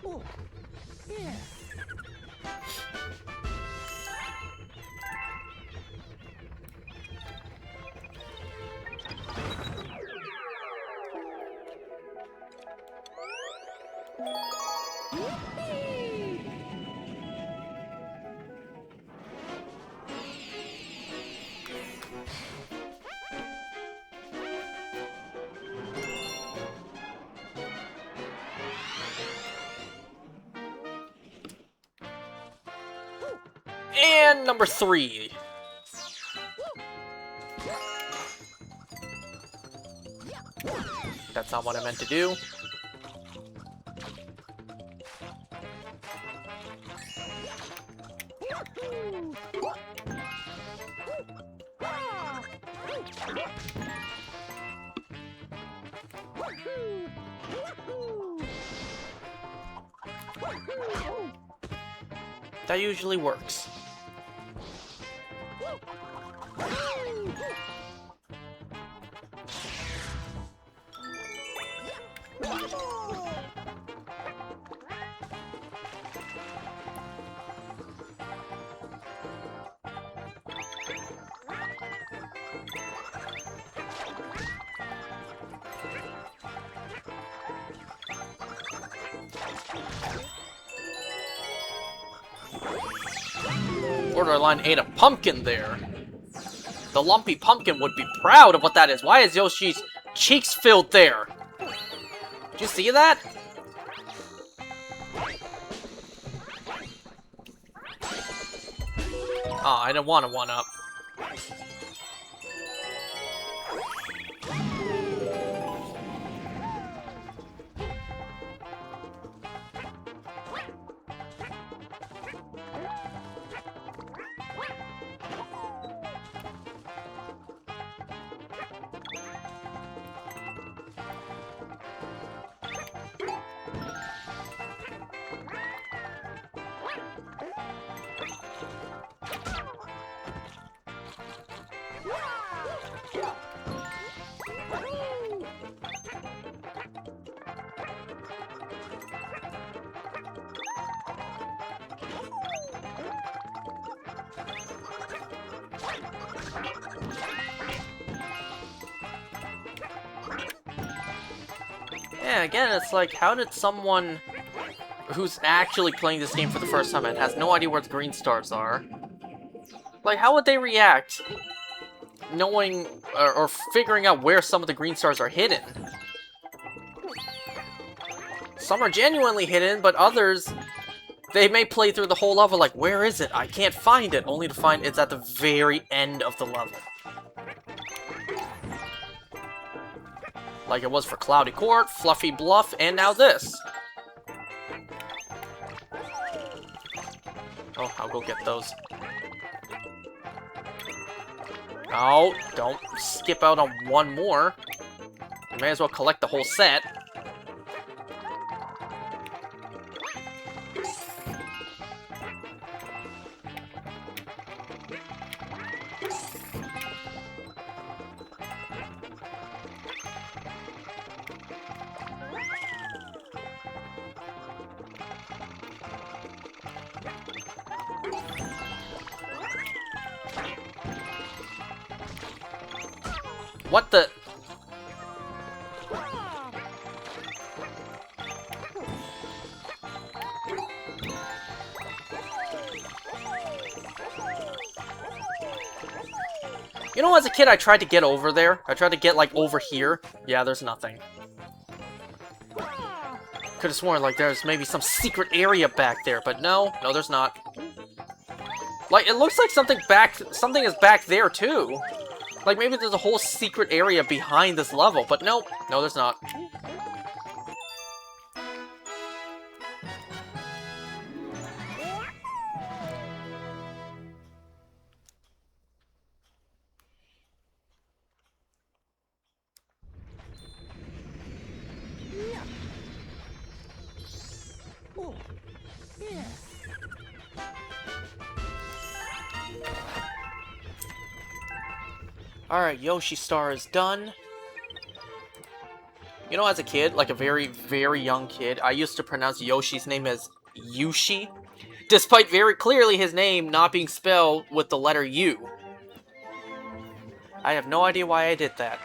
S2: Oh, yeah.
S1: And number 3. That's not what I meant to do. That usually works. Borderline ate a pumpkin there. The lumpy pumpkin would be proud of what that is. Why is Yoshi's cheeks filled there? Did you see that? Oh, I didn't want to one-up. Yeah, again, it's like, how did someone who's actually playing this game for the first time and has no idea where the green stars are, like, how would they react knowing or figuring out where some of the green stars are hidden? Some are genuinely hidden, but others, they may play through the whole level like, where is it? I can't find it, only to find it's at the very end of the level. Like it was for Cloudy Court, Fluffy Bluff, and now this. Oh, I'll go get those. Oh, don't skip out on one more. You may as well collect the whole set. What the? You know, as a kid, I tried to get over there. I tried to get, like, over here. Yeah, there's nothing. Could have sworn, like, there's maybe some secret area back there, but no. No, there's not. Like, it looks like something is back there, too. Like, maybe there's a whole secret area behind this level, but nope. No, there's not.
S2: Oh, yeah.
S1: Alright, Yoshi Star is done. You know, as a kid, like a very, very young kid, I used to pronounce Yoshi's name as Yushi, despite very clearly his name not being spelled with the letter U. I have no idea why I did that.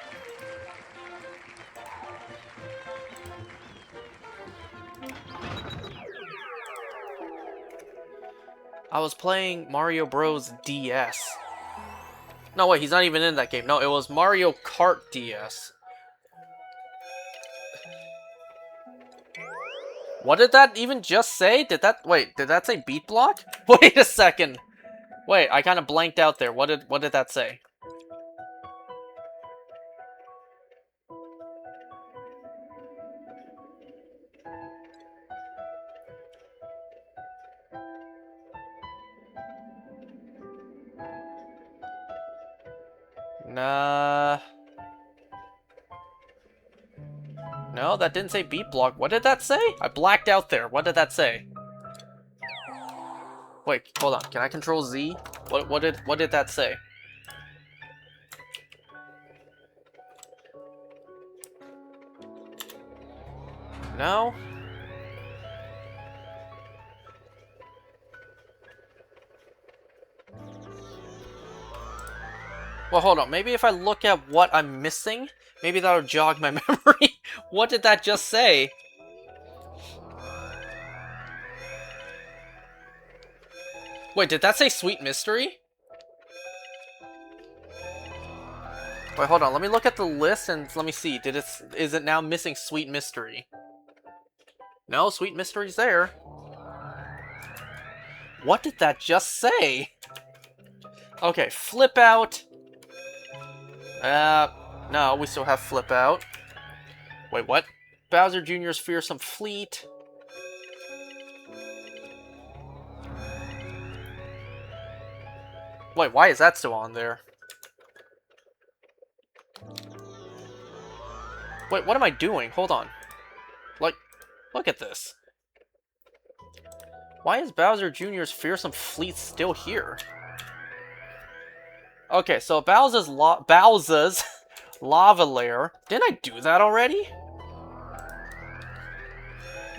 S1: I was playing Mario Bros. DS. No, wait, he's not even in that game. No, it was Mario Kart DS. What did that even just say? Did that say beat block? Wait a second. Wait, I kind of blanked out there. What did that say? Nah. No, that didn't say beat block. What did that say? I blacked out there. What did that say? Wait, hold on. Can I control Z? What did that say? No? Well, hold on. Maybe if I look at what I'm missing, maybe that'll jog my memory. What did that just say? Wait, did that say Sweet Mystery? Wait, hold on. Let me look at the list and let me see. Is it now missing Sweet Mystery? No, Sweet Mystery's there. What did that just say? Okay, Flip Out. No, we still have Flip Out. Wait, what? Bowser Jr.'s Fearsome Fleet. Wait, why is that still on there? Wait, what am I doing? Hold on. Like, look at this. Why is Bowser Jr.'s Fearsome Fleet still here? Okay, so Bowser's Lava Lair. Didn't I do that already?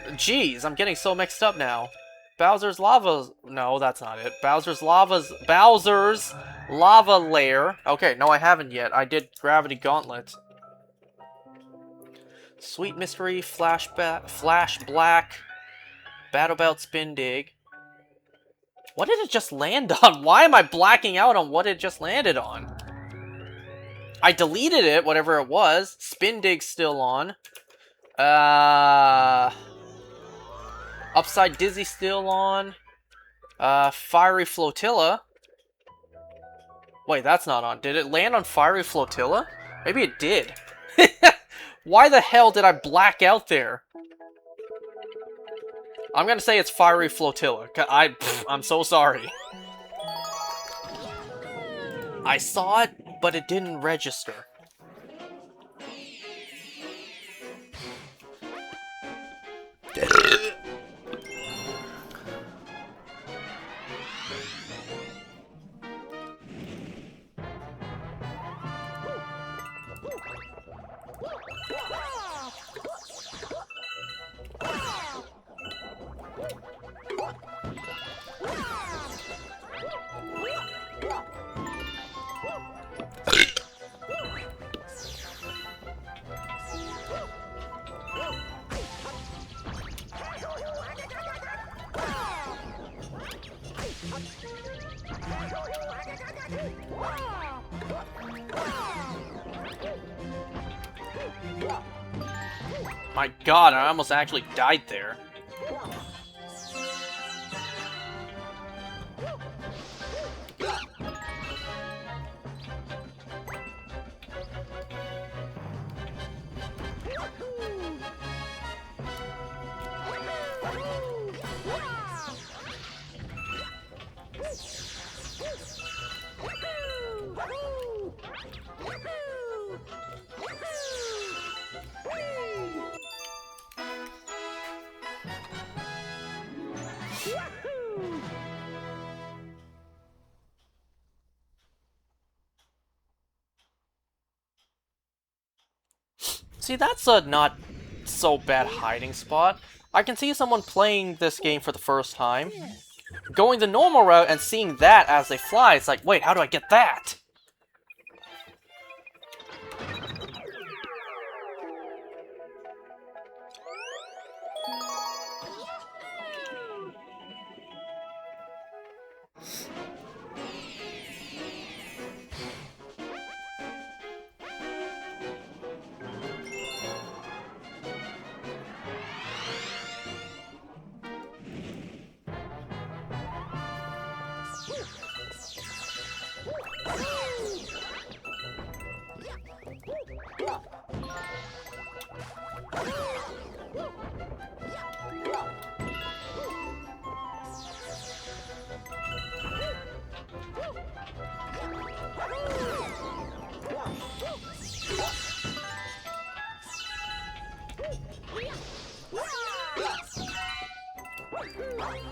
S1: Jeez, I'm getting so mixed up now. Bowser's Lava... No, that's not it. Bowser's Lava Lair. Okay, no, I haven't yet. I did Gravity Gauntlet. Sweet Mystery, Flash Black, Battle Belt Spin Dig. What did it just land on? Why am I blacking out on what it just landed on? I deleted it, whatever it was. Spin Dig's still on. Upside Dizzy still on. Fiery Flotilla. Wait, that's not on. Did it land on Fiery Flotilla? Maybe it did. Why the hell did I black out there? I'm gonna say it's Fiery Flotilla. I'm so sorry. I saw it, but it didn't register. My god, I almost actually died there. See, that's a not so bad hiding spot. I can see someone playing this game for the first time, going the normal route and seeing that as they fly. It's like, wait, how do I get that?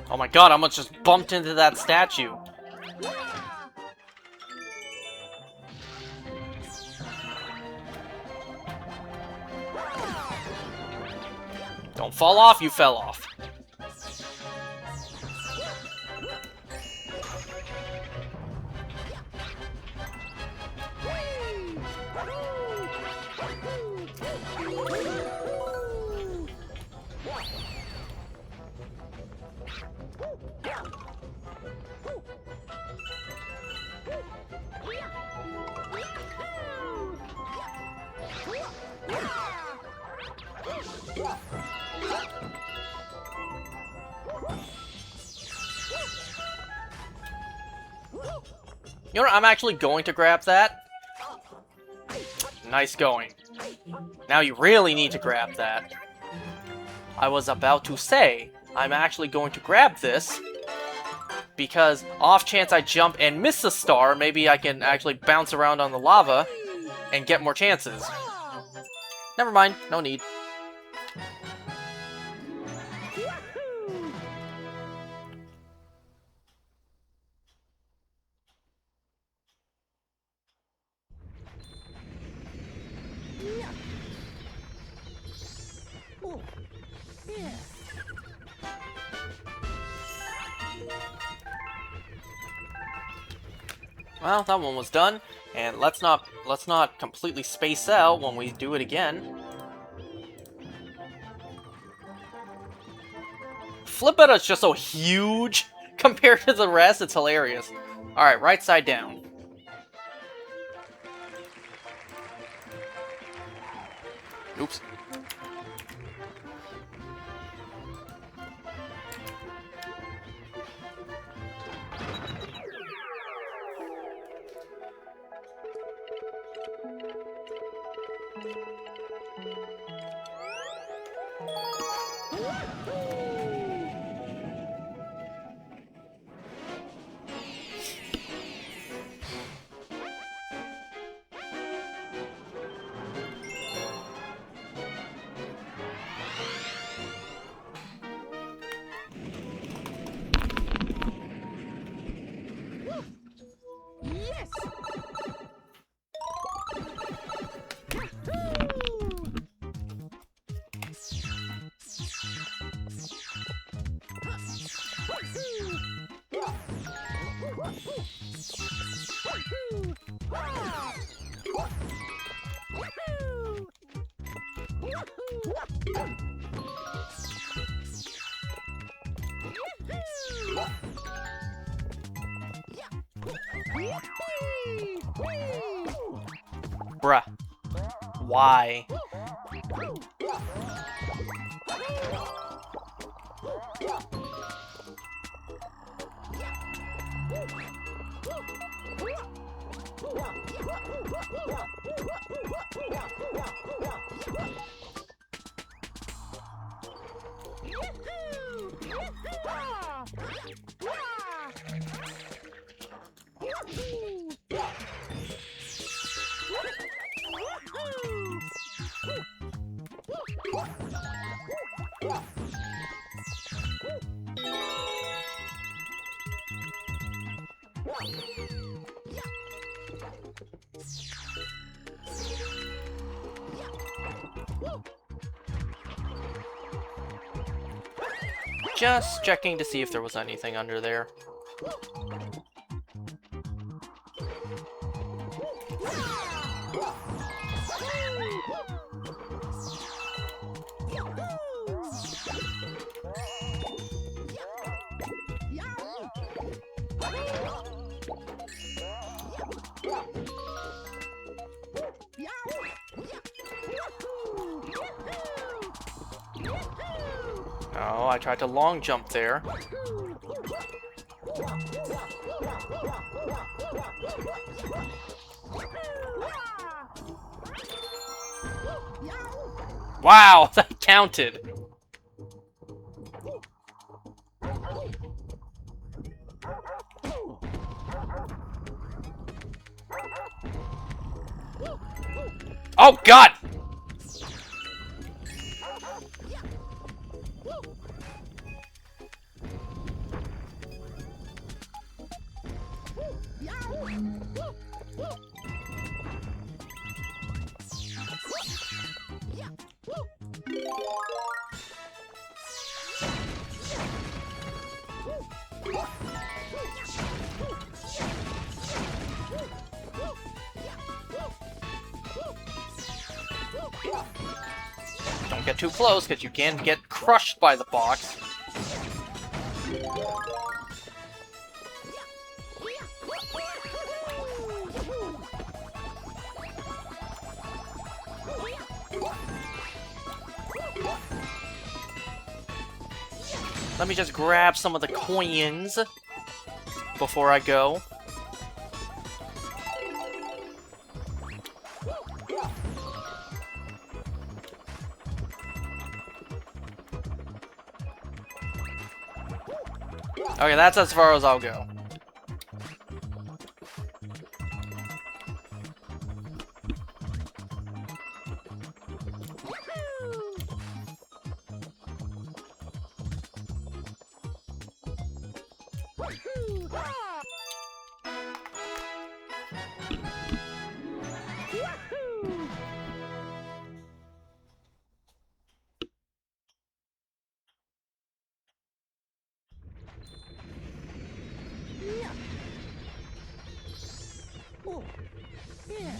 S1: Oh my god, I almost just bumped into that statue. Don't fall off, you fell off. You know what? I'm actually going to grab that. Nice going. Now you really need to grab that. I was about to say, I'm actually going to grab this, because off chance I jump and miss a star, maybe I can actually bounce around on the lava and get more chances. Never mind, no need.
S2: Oh, yeah.
S1: Well, that one was done, and let's not completely space out when we do it again. Flipetta is just so huge compared to the rest, it's hilarious. Alright, right side down. Oops.
S2: Yes!
S1: Bruh. Why? Just checking to see if there was anything under there. Oh, I tried to long jump there. Wow, that counted. Oh God! Don't get too close, because you can get crushed by the box. Let me just grab some of the coins before I go. Okay, that's as far as I'll go.
S2: Oh, yeah.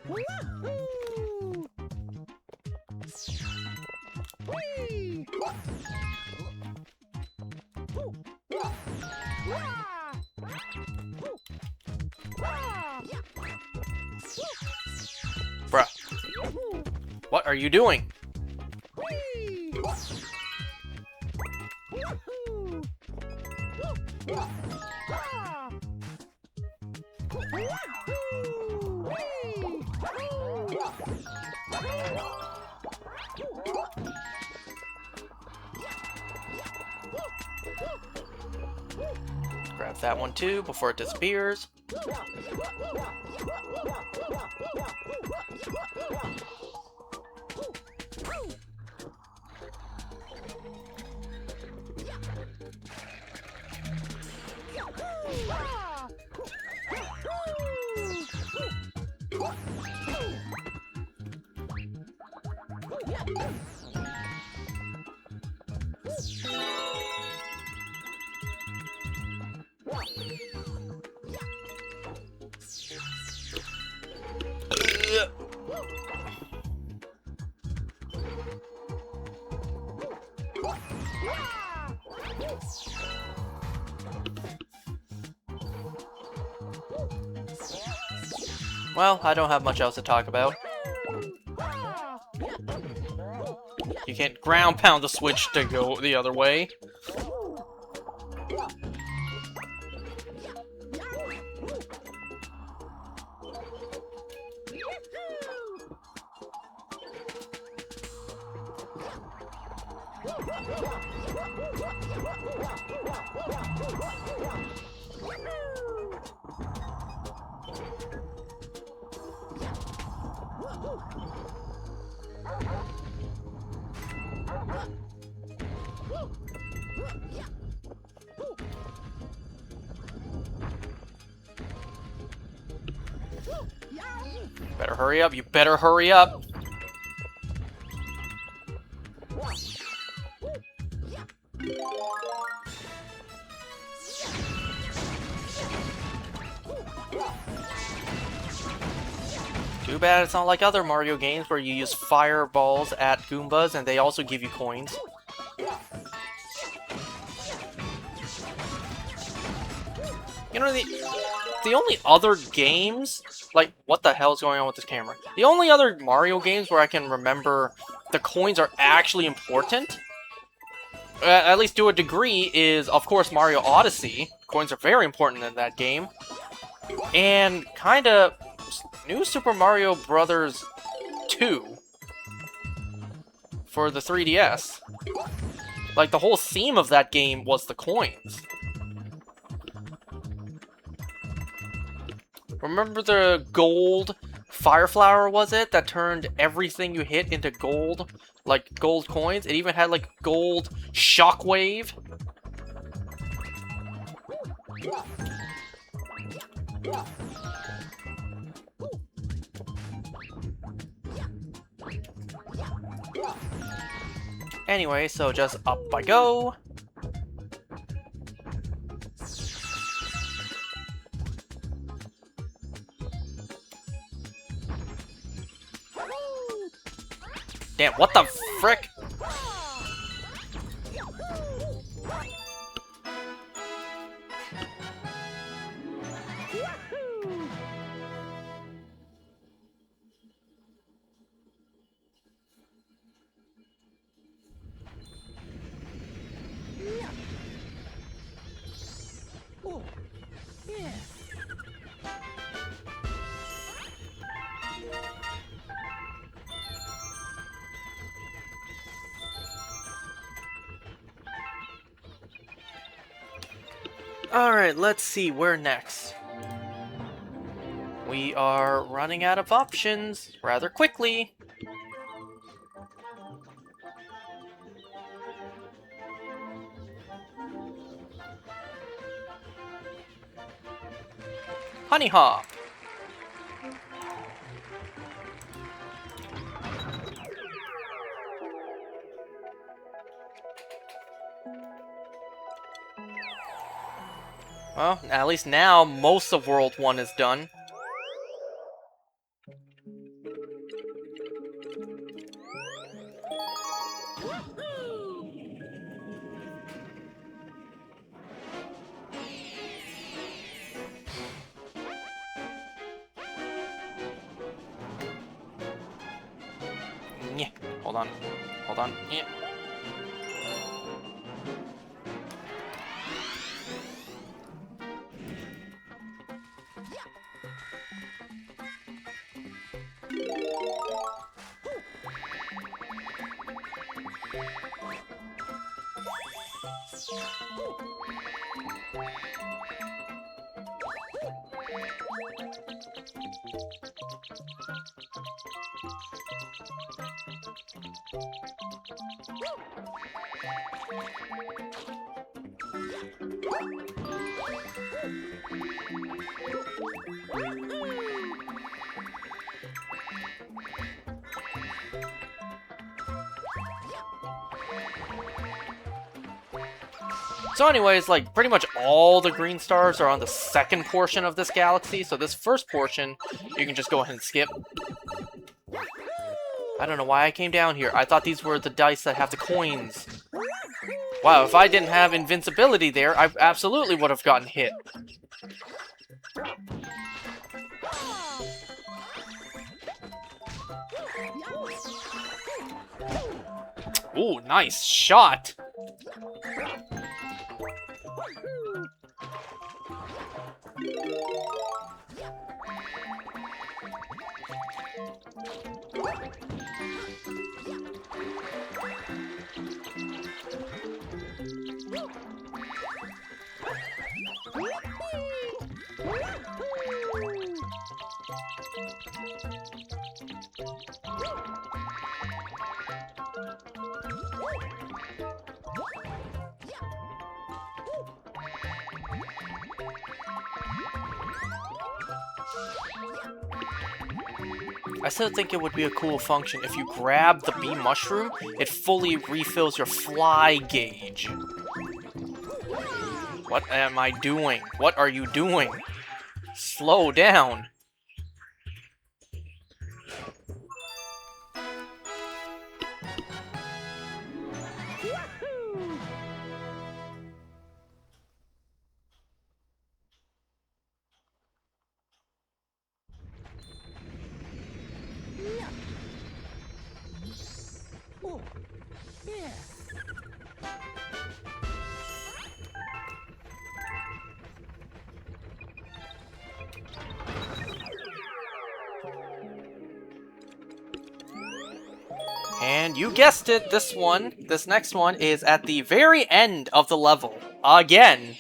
S2: Wahoo! Whee! Wah! Wah!
S1: Bruh, what are you doing?
S2: Whee! Wahoo! Wah! Wahoo! Whee!
S1: Grab that one too before it disappears. Well, I don't have much else to talk about. You can't ground pound the switch to go the other way. Better hurry up, you better hurry up! Too bad it's not like other Mario games where you use fireballs at Goombas and they also give you coins. You know, the only other games, like, what the hell is going on with this camera? The only other Mario games where I can remember the coins are actually important, at least to a degree, is, of course, Mario Odyssey. Coins are very important in that game. And, kinda, New Super Mario Bros. 2 for the 3DS. Like, the whole theme of that game was the coins. Remember the gold fire flower, was it? That turned everything you hit into gold? Like, gold coins? It even had, like, gold shockwave? Anyway, so just up I go. Damn, what the frick?
S2: Oh, yeah.
S1: Alright, let's see, where next? We are running out of options rather quickly. Honey Hop. Well, at least now most of World 1 is done. Yeah, hold on. Hold on. Yeah. So anyways, like, pretty much all the green stars are on the second portion of this galaxy, so this first portion, you can just go ahead and skip. I don't know why I came down here. I thought these were the dice that have the coins. Wow, if I didn't have invincibility there, I absolutely would have gotten hit. Ooh, nice shot! I still think it would be a cool function if you grab the bee mushroom, it fully refills your fly gauge. What am I doing? What are you doing? Slow down.
S2: Oh, yeah.
S1: And you guessed it, this next one, is at the very end of the level. Again.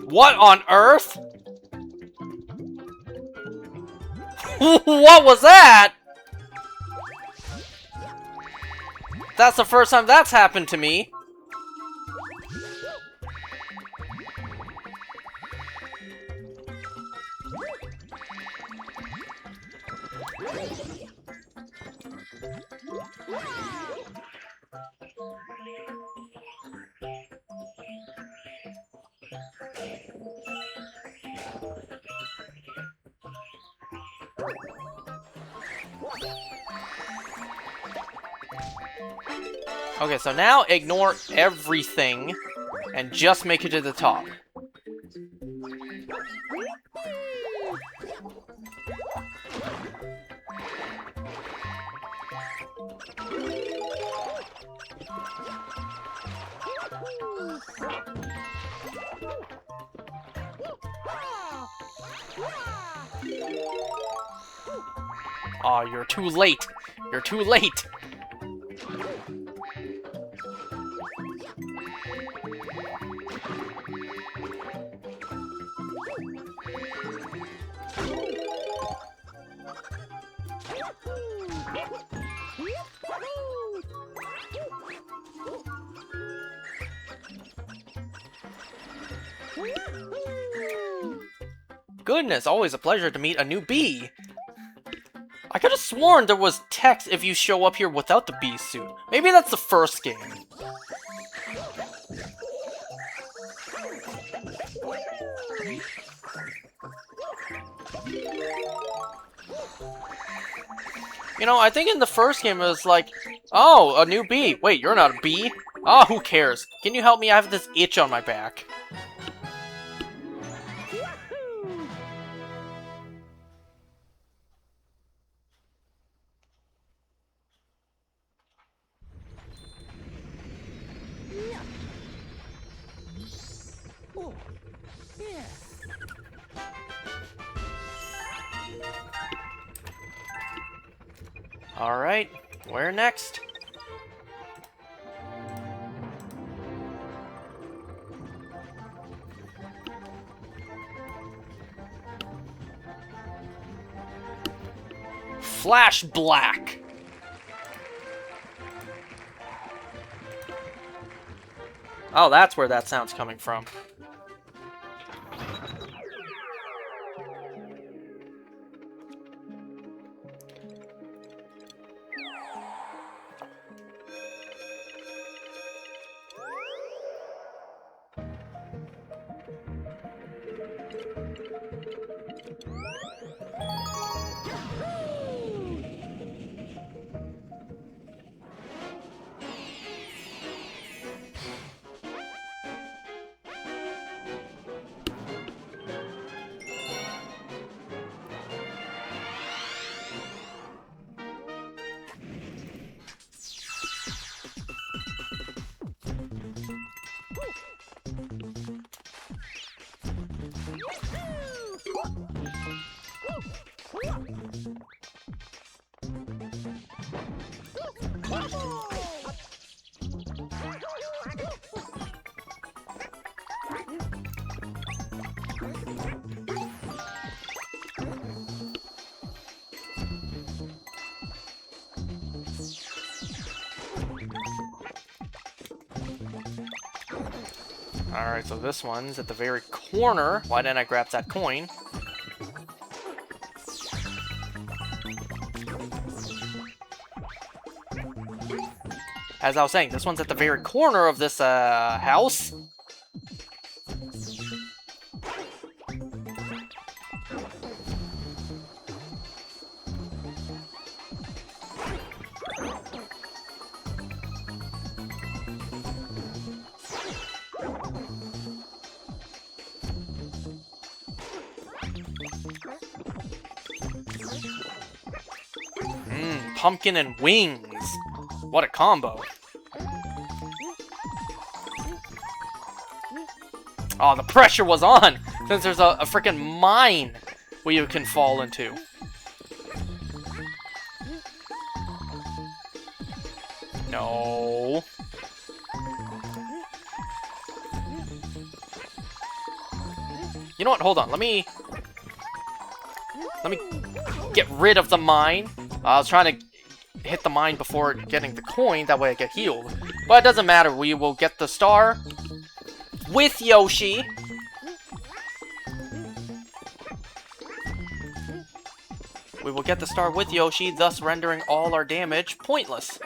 S1: What on earth? What was that? That's the first time that's happened to me. Okay, so now ignore everything and just make it to the top. Aw, you're too late. You're too late. Goodness, always a pleasure to meet a new bee. I could have sworn there was text if you show up here without the bee suit. Maybe that's the first game. You know, I think in the first game it was like, oh, a new bee. Wait, you're not a bee? Oh, who cares? Can you help me? I have this itch on my back.
S2: Oh, yeah.
S1: Alright, where next? Flash Black! Oh, that's where that sound's coming from. Alright, so this one's at the very corner. Why didn't I grab that coin? As I was saying, this one's at the very corner of this, house. Pumpkin and wings. What a combo. Oh, the pressure was on. Since there's a freaking mine where you can fall into. No. You know what? Hold on. Let me get rid of the mine. I was trying to hit the mine before getting the coin. That way I get healed. But it doesn't matter. We will get the star with Yoshi. We will get the star with Yoshi, thus rendering all our damage pointless.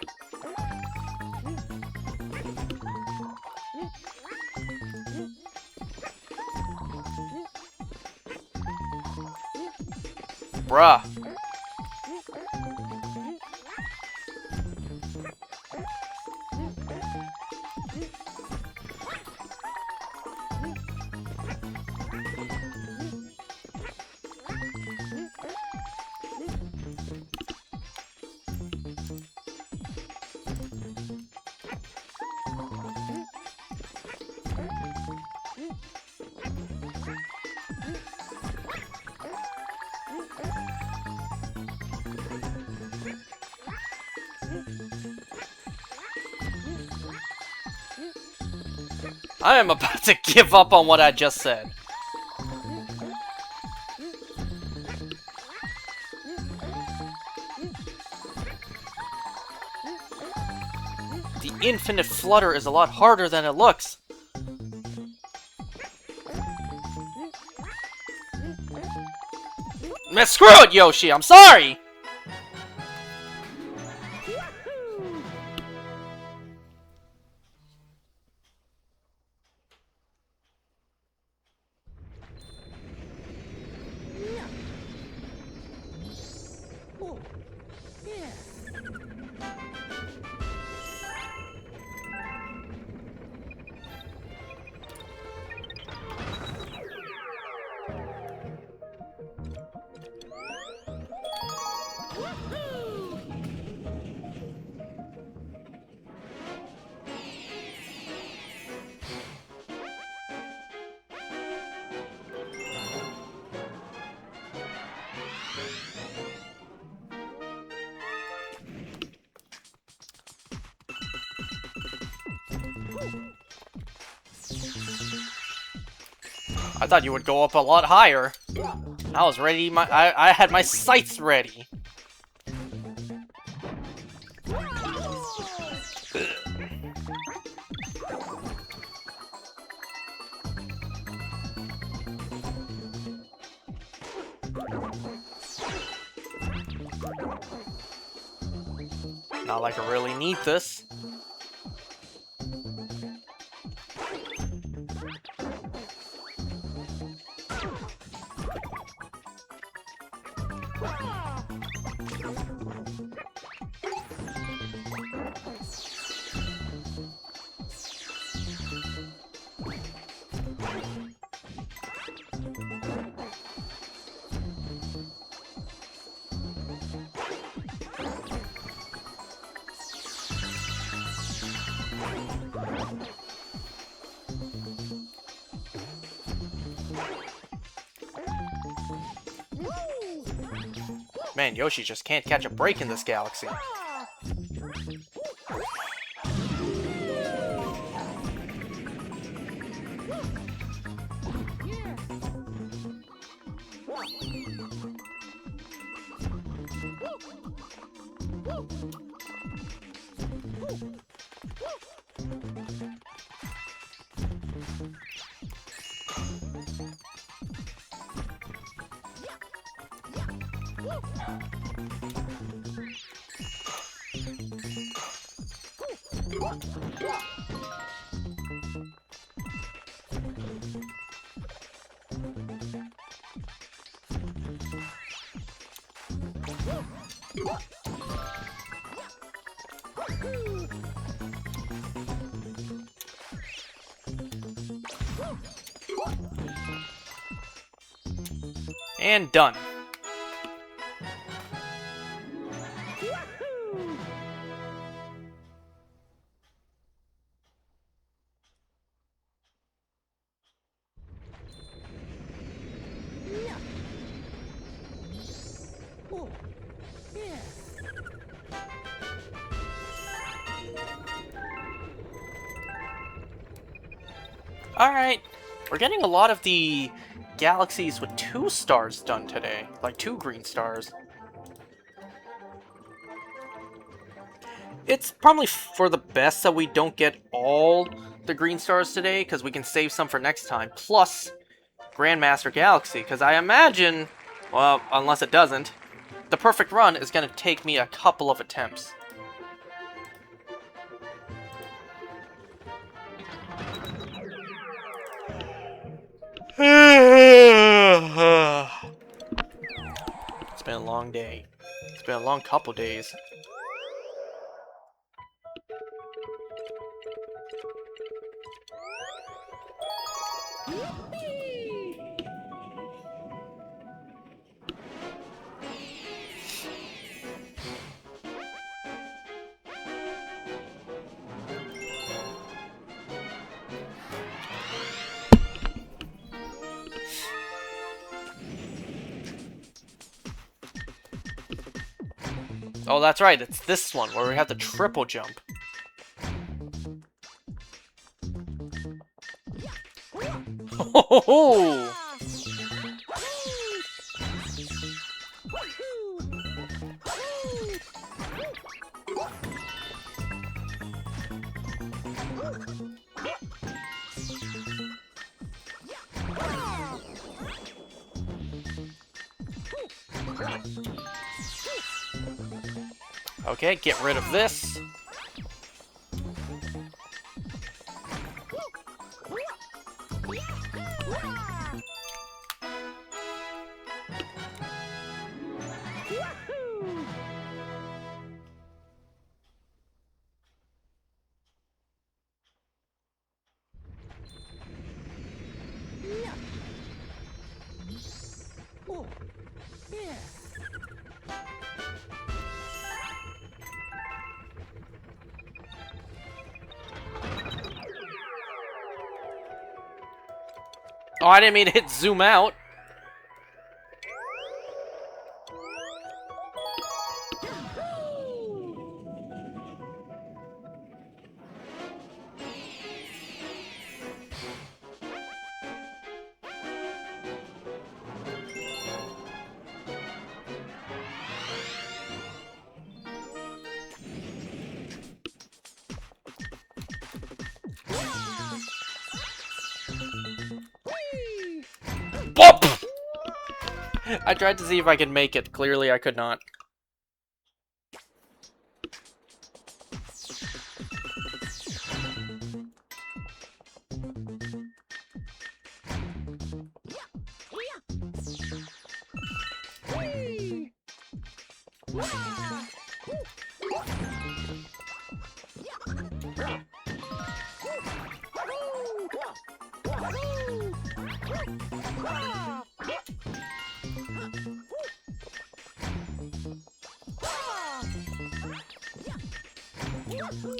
S1: Bruh. I am about to give up on what I just said. The infinite flutter is a lot harder than it looks. Man, screw it, Yoshi! I'm sorry!
S2: Oh, yeah.
S1: I thought you would go up a lot higher. I was ready. I had my sights ready. Not like I really need this. Man, Yoshi just can't catch a break in this galaxy. And done. Alright, we're getting a lot of the galaxies with 2 stars done today. Like 2 green stars. It's probably for the best that we don't get all the green stars today, because we can save some for next time. Plus, Grandmaster Galaxy, because I imagine, well, unless it doesn't, the perfect run is going to take me a couple of attempts. It's been a long day. It's been a long couple days. Oh, that's right, it's this one where we have the triple jump. Oh! Okay, get rid of this.
S2: Oh, yeah.
S1: Oh, I didn't mean to hit zoom out. Bop! I tried to see if I could make it. Clearly, I could not.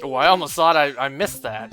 S1: Oh, I almost thought I missed that.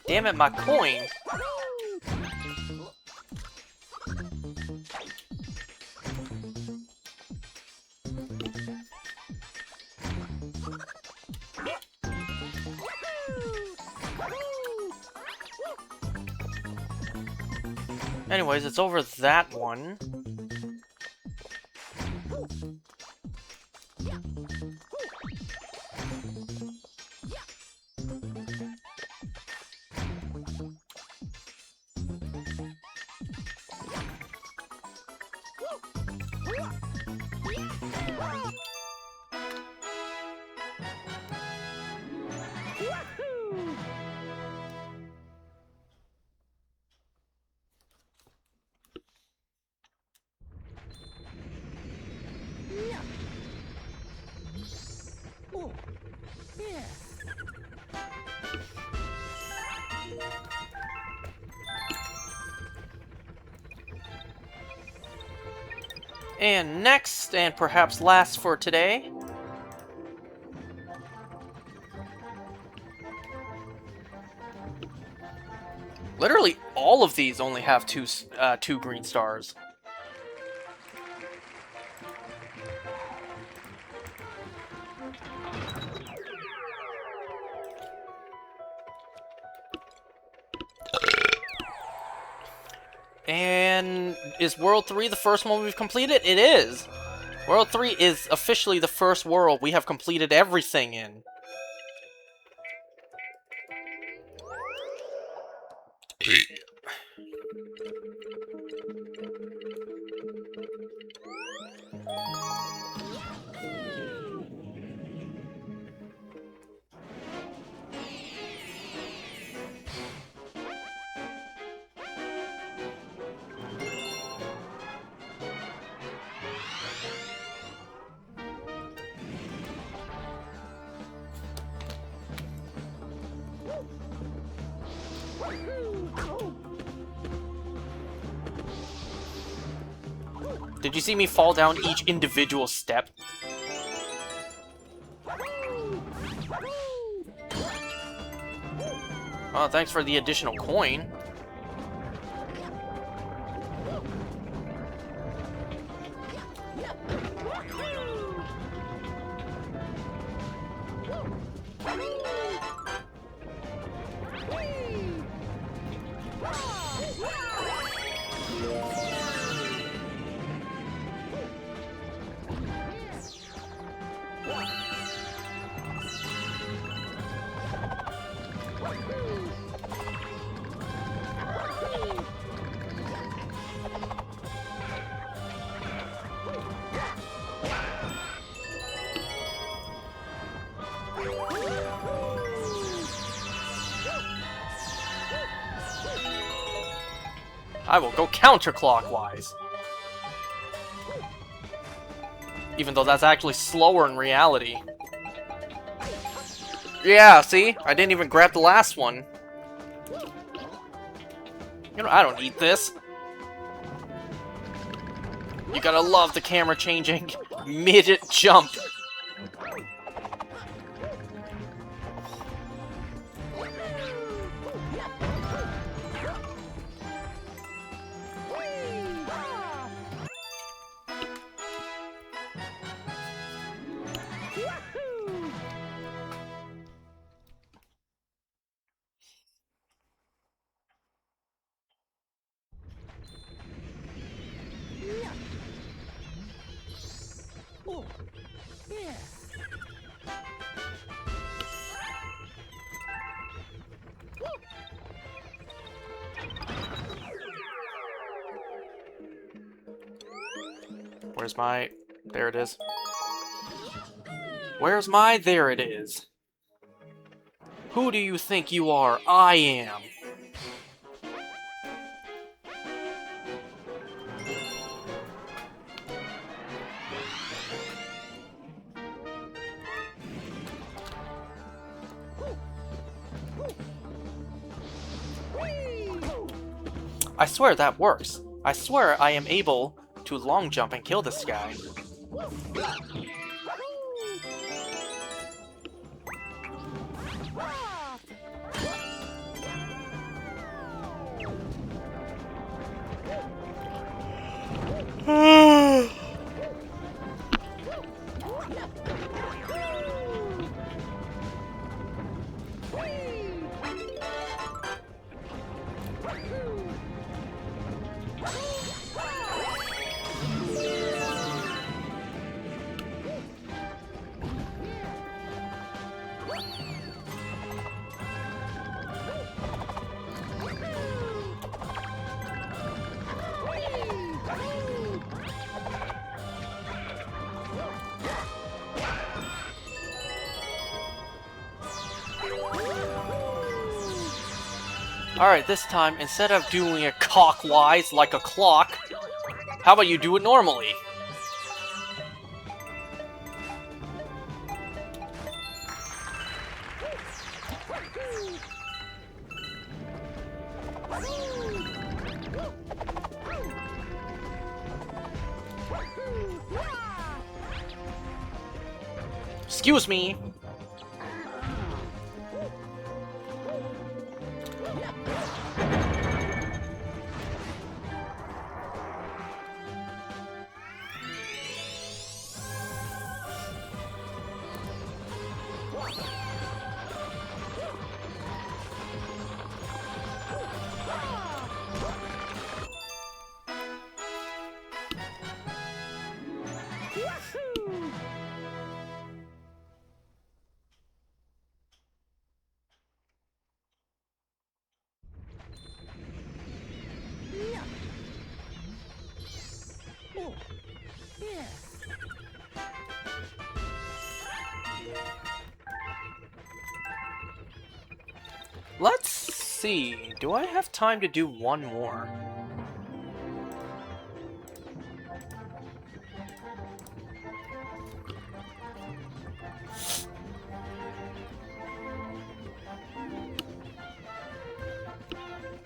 S1: Damn it, my coin! Anyways, it's over that one. And next, and perhaps last for today, literally all of these only have two green stars. And is World 3 the first one we've completed? It is! World 3 is officially the first world we have completed everything in. Did you see me fall down each individual step? Oh, thanks for the additional coin. I will go counterclockwise. Even though that's actually slower in reality. Yeah, see? I didn't even grab the last one. You know, I don't need this. You gotta love the camera changing mid-jump.
S2: Oh, yeah.
S1: Where's my... There it is. Where's my... There it is. Who do you think you are? I am. I swear that works. I swear I am able to long jump and kill this guy. Alright, this time, instead of doing it clockwise like a clock, how about you do it normally? Excuse me.
S2: Oh, yeah.
S1: Let's see. Do I have time to do one more?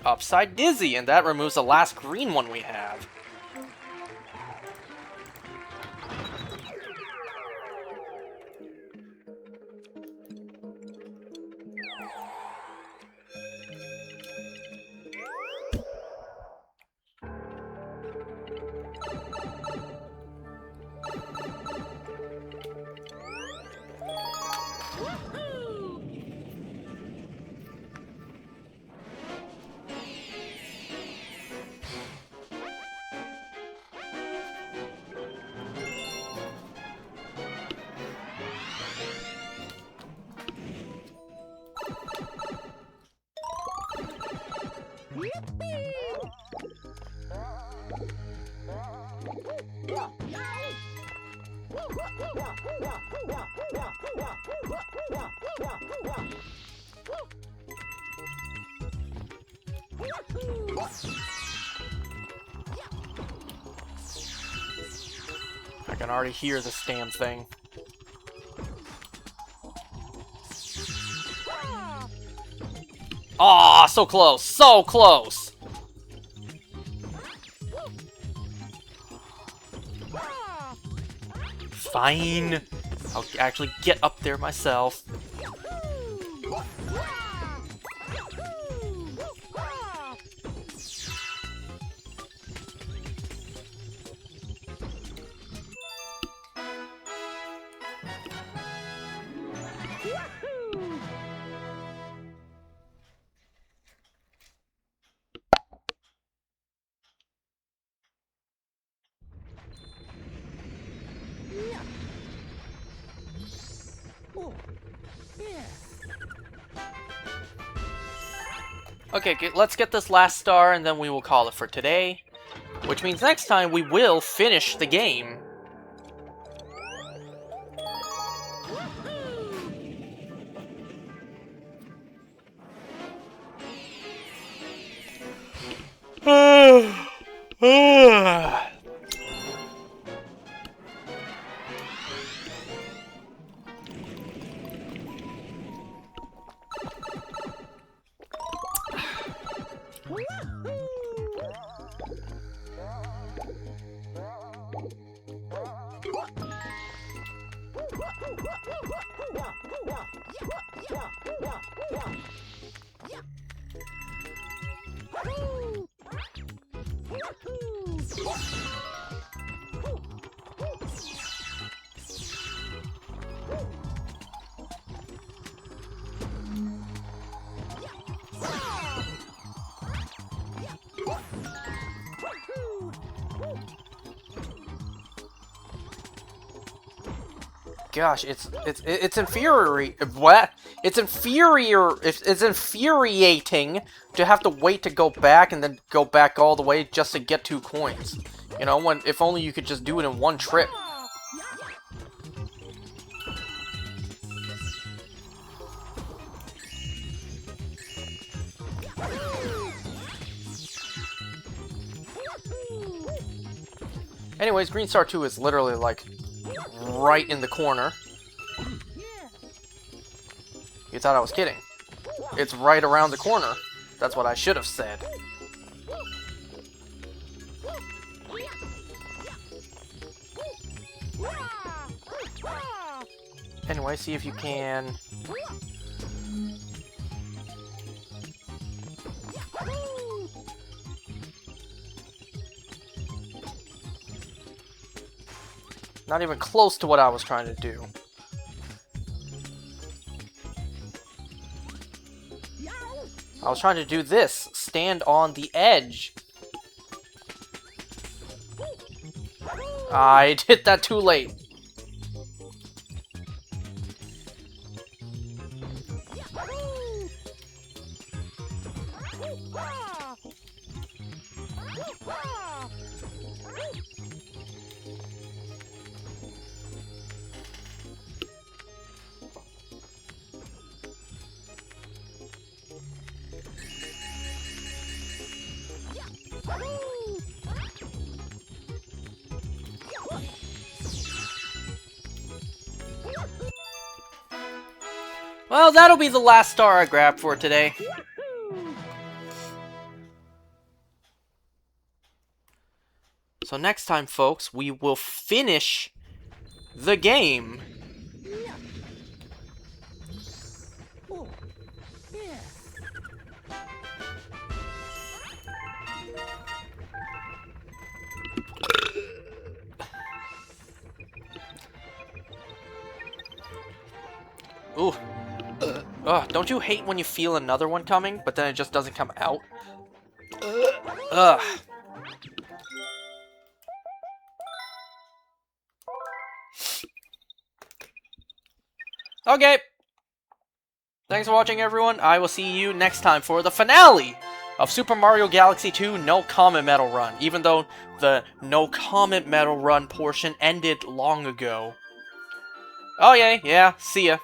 S1: Upside Dizzy, and that removes the last green one we have. I can already hear this damn thing. Aw, so close, so close! Fine. I'll actually get up there myself.
S2: Oh, yeah.
S1: Okay, let's get this last star and then we will call it for today. Which means next time we will finish the game. Gosh, it's infuriating. What? It's infuriating to have to wait to go back and then go back all the way just to get 2 coins. You know, when if only you could just do it in one trip. Anyways, Green Star 2 is literally like right in the corner. You thought I was kidding. It's right around the corner. That's what I should have said. Anyway, see if you can... Not even close to what I was trying to do. I was trying to do this. Stand on the edge. I did that too late. Well, that'll be the last star I grabbed for today. So next time, folks, we will finish the game.
S2: Oh, yeah.
S1: Ooh. Ugh, don't you hate when you feel another one coming, but then it just doesn't come out? Ugh. Okay. Thanks for watching, everyone. I will see you next time for the finale of Super Mario Galaxy 2 No Comet Medal Run, even though the No Comet Medal Run portion ended long ago. Oh yeah, see ya.